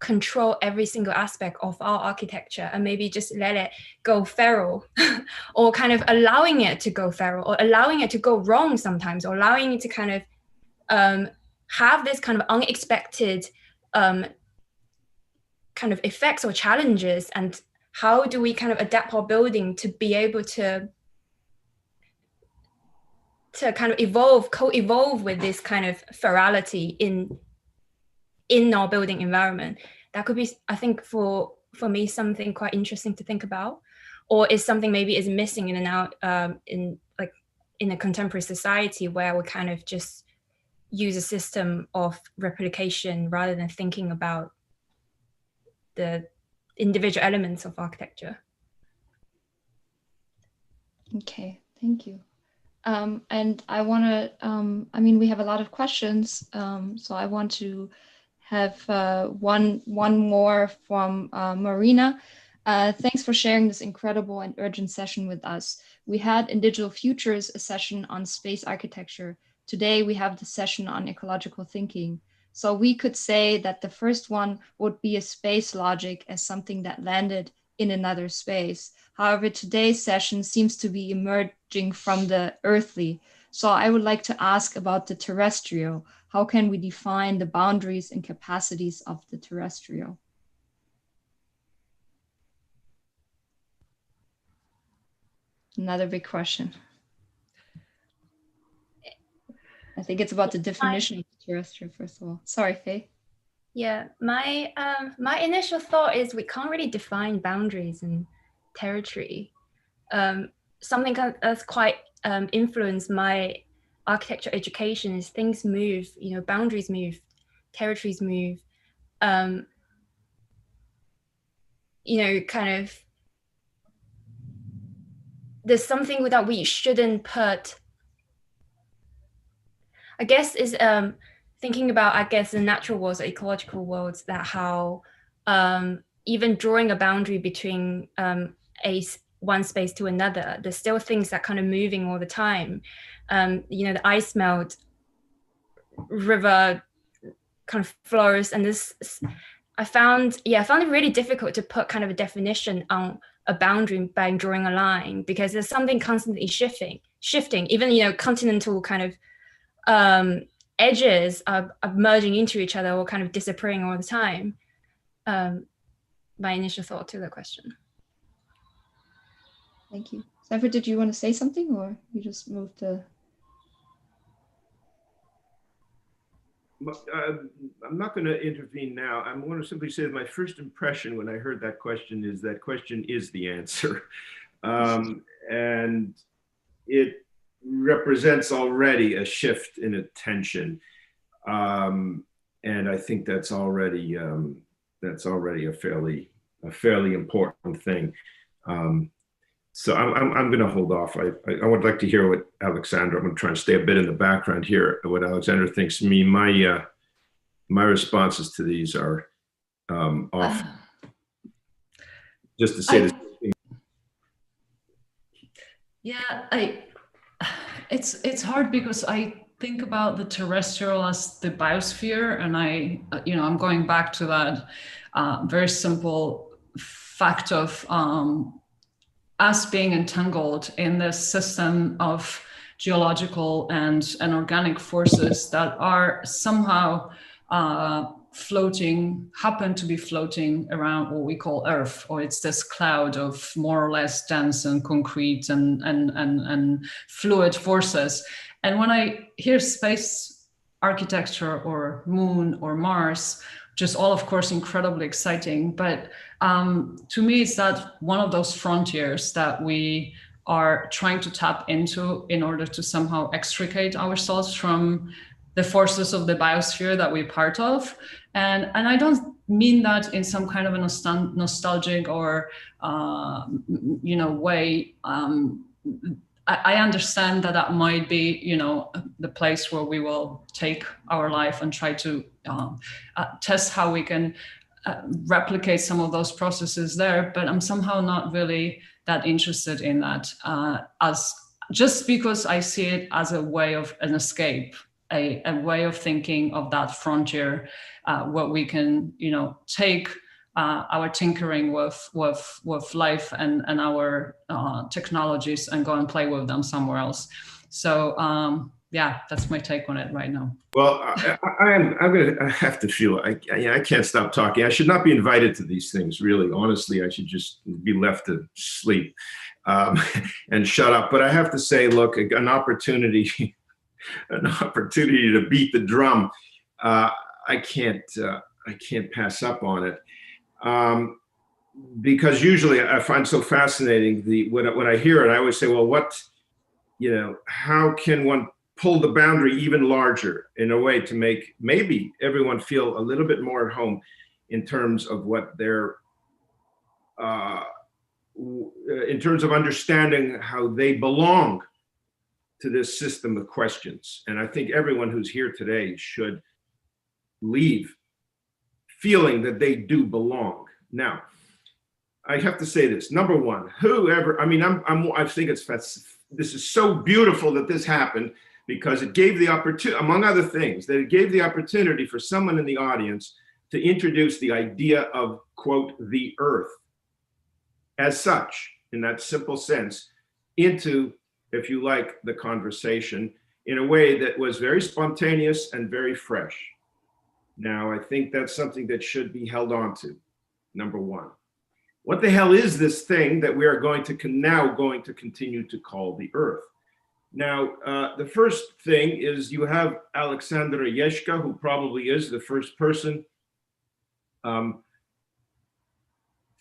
B: control every single aspect of our architecture and maybe just let it go feral or kind of allowing it to go feral or allowing it to go wrong sometimes, or allowing it to kind of have this kind of unexpected kind of effects or challenges, and how do we kind of adapt our building to be able to kind of co-evolve with this kind of ferality in our building environment. That could be, I think, for me, something quite interesting to think about, or is something maybe is missing in a contemporary society where we kind of just use a system of replication rather than thinking about the individual elements of architecture.
A: Okay, thank you. And I want to, we have a lot of questions, so I want to have one more from Marina. Thanks for sharing this incredible and urgent session with us. We had in Digital Futures a session on space architecture. Today we have the session on ecological thinking. So we could say that the first one would be a space logic as something that landed in another space. However, today's session seems to be emerging from the earthly. So I would like to ask about the terrestrial. How can we define the boundaries and capacities of the terrestrial? Another big question. I think it's about the definition of the terrestrial, first of all. Sorry, Faye.
B: Yeah, my initial thought is we can't really define boundaries and territory. Something that's quite influenced my architecture education is things move, boundaries move, territories move, kind of, there's something that we shouldn't put, I guess is thinking about, I guess, the natural worlds, or ecological worlds, that how even drawing a boundary between one space to another, there's still things that kind of moving all the time. You know, the ice melt, river kind of flows, and this, I found it really difficult to put kind of a definition on a boundary by drawing a line, because there's something constantly shifting. Even, you know, continental kind of edges are merging into each other, or kind of disappearing all the time. My initial thought to the question.
A: Thank you. Sanford, did you want to say something, or you just moved to?
D: I'm not going to intervene now. I'm going to simply say that my first impression when I heard that question is the answer. And it represents already a shift in attention. And I think that's already a fairly important thing. So I'm going to hold off. I would like to hear what Aleksandra, I'm going to try and stay a bit in the background here, what Aleksandra thinks. My responses to these are off. Just to say this.
C: Yeah, it's hard, because I think about the terrestrial as the biosphere, and I'm going back to that very simple fact of us being entangled in this system of geological and organic forces that are somehow happen to be floating around what we call Earth, or it's this cloud of more or less dense and concrete and fluid forces. And when I hear space architecture or Moon or Mars, which is all, of course, incredibly exciting, but to me, it's that one of those frontiers that we are trying to tap into in order to somehow extricate ourselves from the forces of the biosphere that we're part of. And I don't mean that in some kind of a nostalgic or way. I understand that might be, the place where we will take our life and try to test how we can replicate some of those processes there. But I'm somehow not really that interested in that, just because I see it as a way of an escape, a way of thinking of that frontier, where we can, take our tinkering with life and our technologies and go and play with them somewhere else. So yeah, that's my take on it right now.
D: Well, I have to feel I can't stop talking. I should not be invited to these things, really. Honestly, I should just be left to sleep and shut up. But I have to say, look, an opportunity to beat the drum. I can't pass up on it. Because usually I find so fascinating when I hear it, I always say, well, how can one pull the boundary even larger in a way to make maybe everyone feel a little bit more at home in terms of what they're, in terms of understanding how they belong to this system of questions. And I think everyone who's here today should leave feeling that they do belong. Now, I have to say this. Number one, I think this is so beautiful that this happened, because it gave the opportunity, among other things, that it gave the opportunity for someone in the audience to introduce the idea of, quote, the Earth as such, in that simple sense, into, if you like, the conversation in a way that was very spontaneous and very fresh. Now, I think that's something that should be held on to, number one. What the hell is this thing that we are going to continue to call the Earth? Now, the first thing is you have Aleksandra Jaeschke, who probably is the first person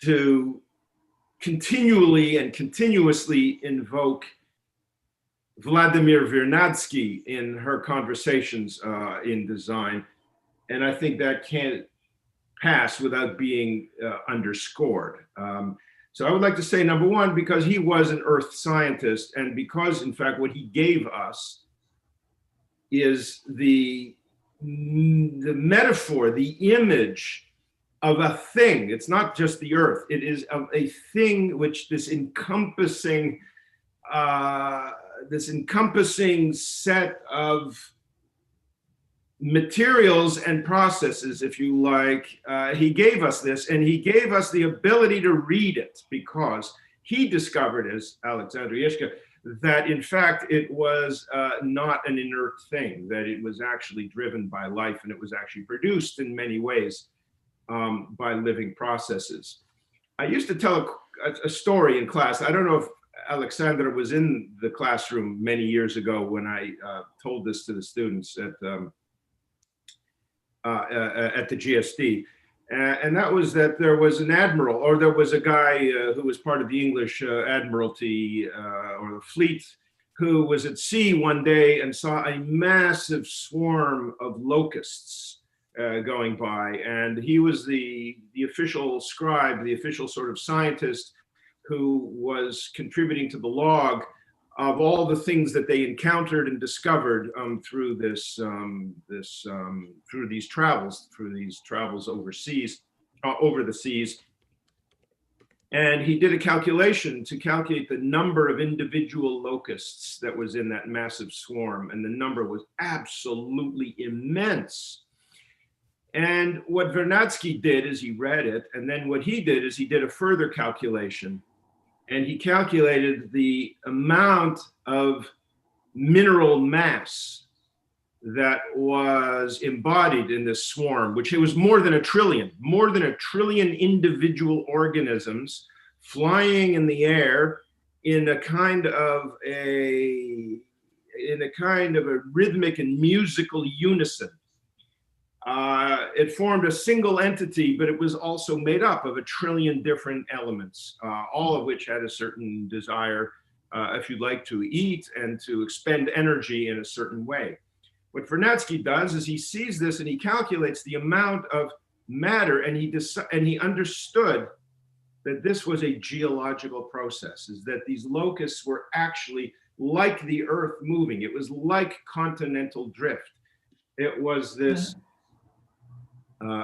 D: to continually and continuously invoke Vladimir Vernadsky in her conversations in design. And I think that can't pass without being underscored. So I would like to say, number one, because he was an earth scientist, and because, in fact, what he gave us is the metaphor, the image of a thing. It's not just the earth. It is of a thing which this encompassing set of materials and processes, if you like. He gave us this, and he gave us the ability to read it, because he discovered, as Aleksandra Jaeschke, that in fact it was not an inert thing, that it was actually driven by life, and it was actually produced in many ways by living processes. I used to tell a story in class. I don't know if Aleksandra was in the classroom many years ago when I told this to the students at the GSD. And that was that there was an admiral, or there was a guy who was part of the English Admiralty or the fleet, who was at sea one day and saw a massive swarm of locusts going by. And he was the official scribe, the official sort of scientist who was contributing to the log of all the things that they encountered and discovered through these travels overseas, over the seas. And he did a calculation to calculate the number of individual locusts that was in that massive swarm, and the number was absolutely immense. And what Vernadsky did is he read it, and then what he did is he did a further calculation. And he calculated the amount of mineral mass that was embodied in this swarm, which it was more than a trillion individual organisms flying in the air in a kind of a rhythmic and musical unison. It formed a single entity, but it was also made up of a trillion different elements, all of which had a certain desire, if you'd like, to eat and to expend energy in a certain way. What Vernadsky does is he sees this and he calculates the amount of matter, and he understood that this was a geological process, is that these locusts were actually like the earth moving. It was like continental drift. It was this...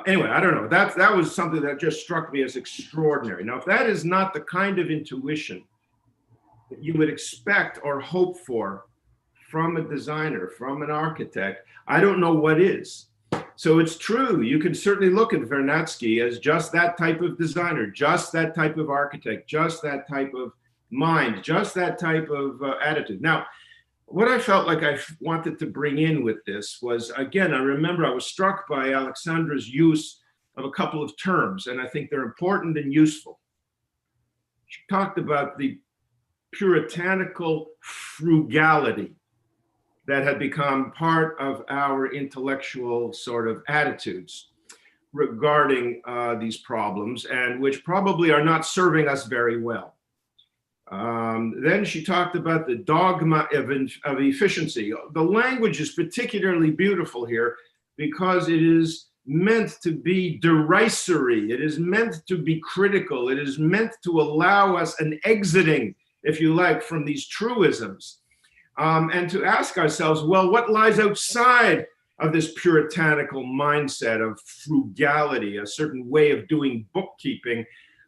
D: anyway, I don't know. That was something that just struck me as extraordinary. Now, if that is not the kind of intuition that you would expect or hope for from a designer, from an architect, I don't know what is. So it's true. You can certainly look at Vernadsky as just that type of designer, just that type of architect, just that type of mind, just that type of attitude. Now, what I felt like I wanted to bring in with this was, again, I remember I was struck by Aleksandra's use of a couple of terms, and I think they're important and useful. She talked about the puritanical frugality that had become part of our intellectual sort of attitudes regarding these problems, and which probably are not serving us very well. Then she talked about the dogma of efficiency. The language is particularly beautiful here because it is meant to be derisory. It is meant to be critical. It is meant to allow us an exiting, if you like, from these truisms, and to ask ourselves, well, what lies outside of this puritanical mindset of frugality, a certain way of doing bookkeeping?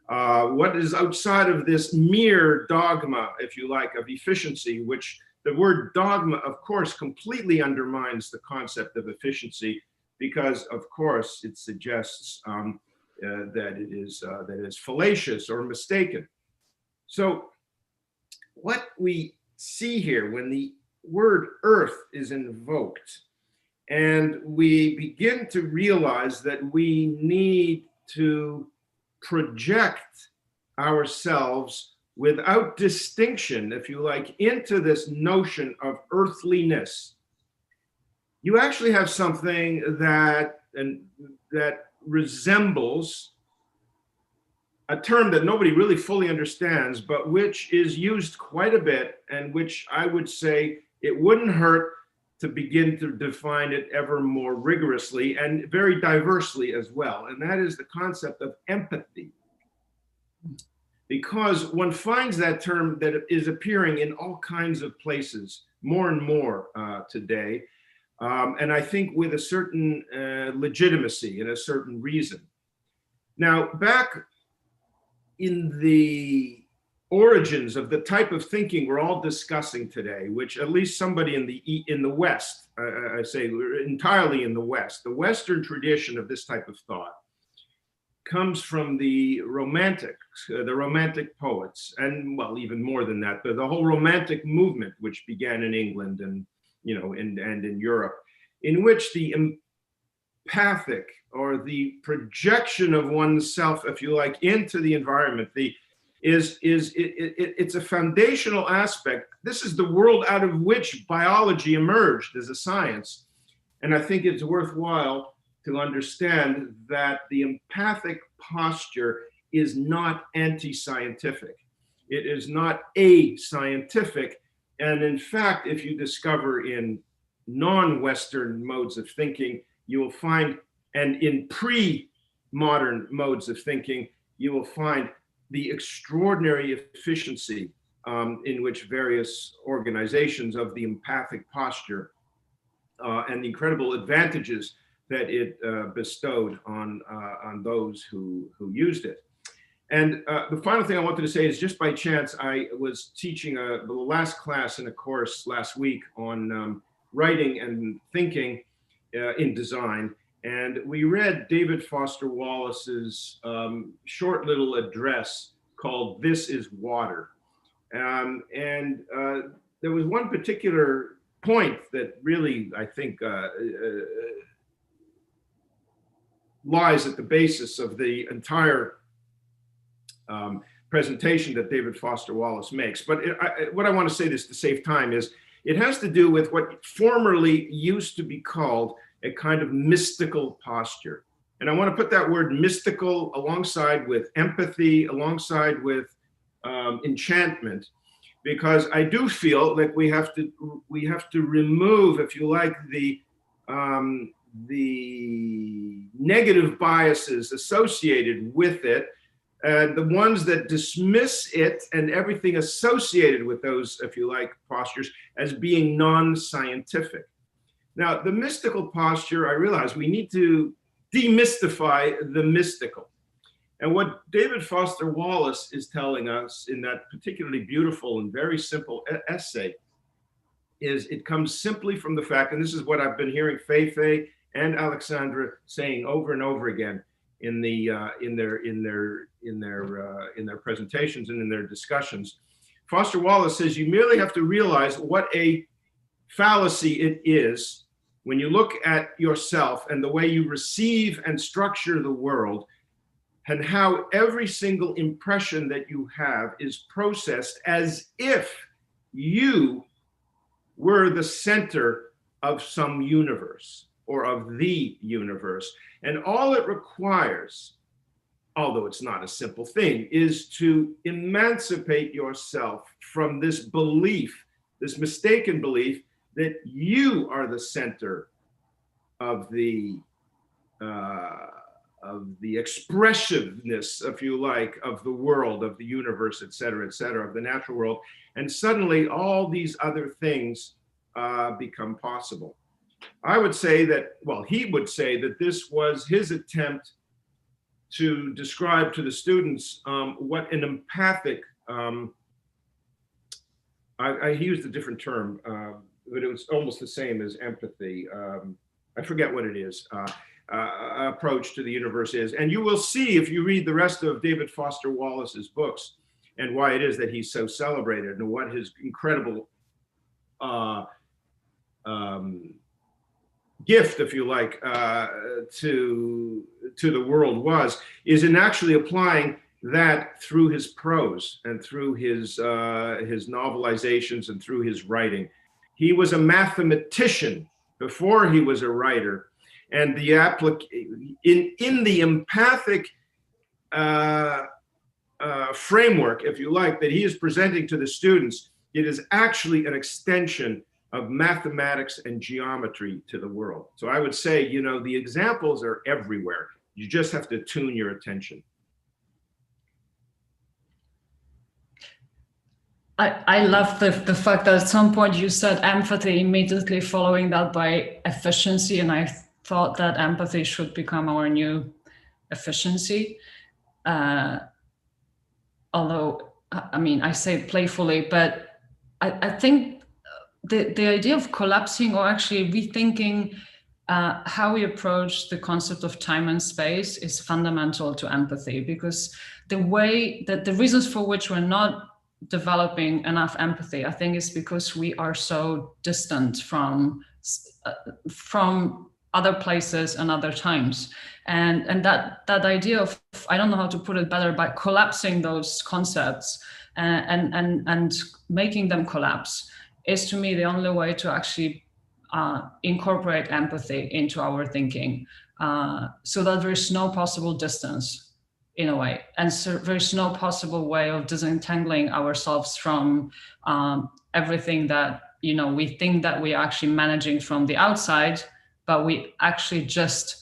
D: What is outside of this mere dogma, if you like, of efficiency, which the word dogma, of course, completely undermines the concept of efficiency, because, of course, it suggests that it is fallacious or mistaken. So what we see here when the word earth is invoked, and we begin to realize that we need to project ourselves without distinction, if you like, into this notion of earthliness, you actually have something that resembles a term that nobody really fully understands, but which is used quite a bit, and which I would say it wouldn't hurt to begin to define it ever more rigorously and very diversely as well. And that is the concept of empathy. Because one finds that term that is appearing in all kinds of places more and more today. and I think with a certain legitimacy and a certain reason. Now, back in the origins of the type of thinking we're all discussing today, which at least somebody in the West, I say entirely in the West, the Western tradition of this type of thought comes from the Romantics, the Romantic poets, and well, even more than that, the whole Romantic movement, which began in England and and in Europe, in which the empathic or the projection of oneself, if you like, into the environment, it's a foundational aspect. This is the world out of which biology emerged as a science, and I think it's worthwhile to understand that the empathic posture is not anti-scientific. It is not ascientific. And in fact, if you discover in non-Western modes of thinking, you will find, and in pre-modern modes of thinking, you will find the extraordinary efficiency in which various organizations of the empathic posture and the incredible advantages that it bestowed on those who used it. And the final thing I wanted to say is, just by chance, I was teaching the last class in a course last week on writing and thinking in design. And we read David Foster Wallace's short little address called "This is Water." And there was one particular point that really, I think, lies at the basis of the entire presentation that David Foster Wallace makes. But what I want to say this to save time is, it has to do with what formerly used to be called a kind of mystical posture. And I want to put that word mystical alongside with empathy, alongside with enchantment, because I do feel like we have to remove, if you like, the negative biases associated with it, the ones that dismiss it and everything associated with those, if you like, postures as being non-scientific. Now, the mystical posture, I realize we need to demystify the mystical. And what David Foster Wallace is telling us in that particularly beautiful and very simple essay is, it comes simply from the fact, and this is what I've been hearing Feifei and Aleksandra saying over and over again in their presentations and in their discussions. Foster Wallace says you merely have to realize what a fallacy it is when you look at yourself and the way you receive and structure the world, and how every single impression that you have is processed as if you were the center of some universe or of the universe. And all it requires, although it's not a simple thing, is to emancipate yourself from this belief, this mistaken belief that you are the center of the expressiveness, if you like, of the world, of the universe, et cetera, of the natural world. And suddenly all these other things become possible. I would say that, well, he would say that this was his attempt to describe to the students what an empathic, he used a different term, but it was almost the same as empathy. I forget what it is. Approach to the universe is. And you will see, if you read the rest of David Foster Wallace's books, and why it is that he's so celebrated, and what his incredible gift, if you like, to the world is in actually applying that through his prose and through his novelizations and through his writing. He was a mathematician before he was a writer. And in the empathic framework, if you like, that he is presenting to the students, it is actually an extension of mathematics and geometry to the world. So I would say, you know, the examples are everywhere. You just have to tune your attention.
C: I love the fact that at some point you said empathy, immediately following that by efficiency. And I thought that empathy should become our new efficiency. Although, I mean, I say it playfully, but I think the idea of collapsing or actually rethinking how we approach the concept of time and space is fundamental to empathy, because the way that the reasons for which we're not developing enough empathy, I think, is because we are so distant from other places and other times. And that idea of, I don't know how to put it better, by collapsing those concepts and making them collapse is, to me, the only way to actually incorporate empathy into our thinking, so that there's no possible distance, in a way, and so there's no possible way of disentangling ourselves from everything that, you know, we think that we're actually managing from the outside, but we actually just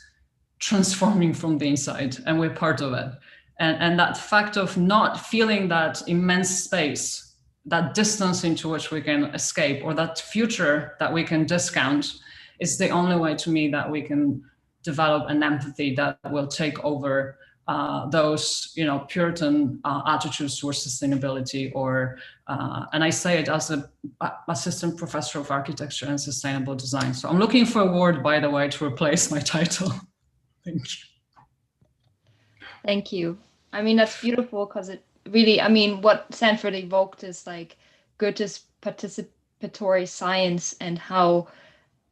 C: transforming from the inside, and we're part of it. And that fact of not feeling that immense space, that distance into which we can escape, or that future that we can discount, is the only way, to me, that we can develop an empathy that will take over those, you know, Puritan attitudes towards sustainability, or and I say it as an assistant professor of architecture and sustainable design. So I'm looking for a word, by the way, to replace my title. Thank you.
A: Thank you. I mean, that's beautiful, because it really, I mean, what Sanford evoked is like Goethe's participatory science, and how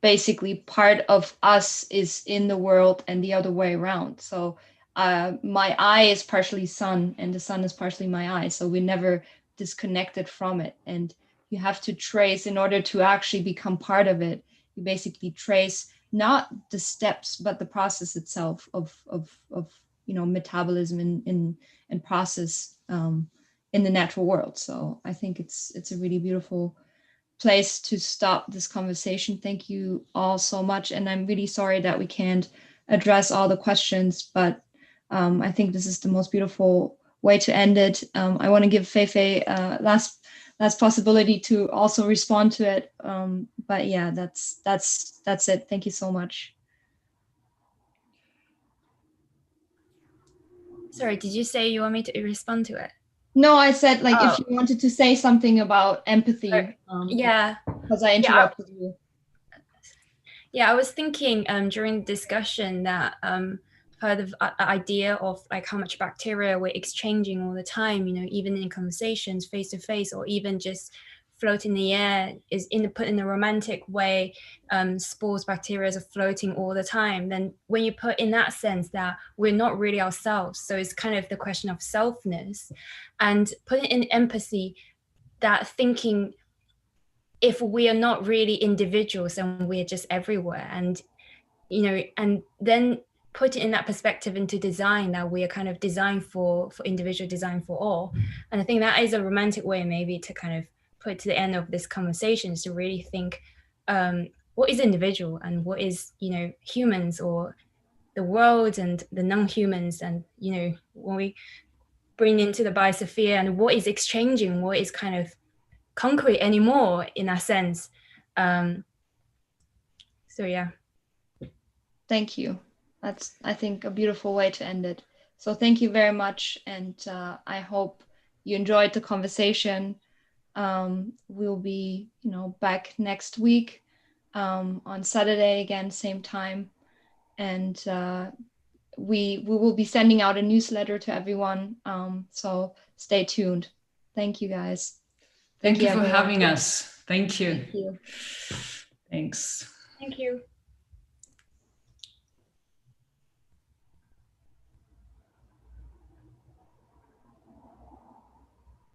A: basically part of us is in the world and the other way around. So my eye is partially sun, and the sun is partially my eye. So we're never disconnected from it. And you have to trace, in order to actually become part of it, you basically trace not the steps, but the process itself of you know, metabolism and process in the natural world. So I think it's a really beautiful place to stop this conversation. Thank you all so much. And I'm really sorry that we can't address all the questions, but I think this is the most beautiful way to end it. I want to give Feifei last possibility to also respond to it. But yeah, that's it. Thank you so much.
B: Sorry, did you say you want me to respond to it?
A: No, I said, like, if you wanted to say something about empathy.
B: Yeah.
A: Because I interrupted you.
B: Yeah, I was thinking during the discussion that part of the idea of like how much bacteria we're exchanging all the time, you know, even in conversations face to face, or even just float in the air, is put in a romantic way, spores, bacteria are floating all the time. Then when you put in that sense that we're not really ourselves, so it's kind of the question of selfness, and putting in empathy, that thinking, if we are not really individuals and we're just everywhere, and you know, and then put it in that perspective into design, that we are kind of designed for individual, design for all. And I think that is a romantic way maybe to kind of put to the end of this conversation, is to really think what is individual and what is, you know, humans, or the world and the non-humans, and you know, when we bring into the biosphere, and what is exchanging, what is kind of concrete anymore in a sense. So yeah.
A: Thank you. That's, I think, a beautiful way to end it. So thank you very much. And I hope you enjoyed the conversation. We'll be, you know, back next week on Saturday again, same time. And we will be sending out a newsletter to everyone. So stay tuned. Thank you, guys.
C: Thank you for having us. Thank you.
A: Thank you.
C: Thanks.
B: Thank you.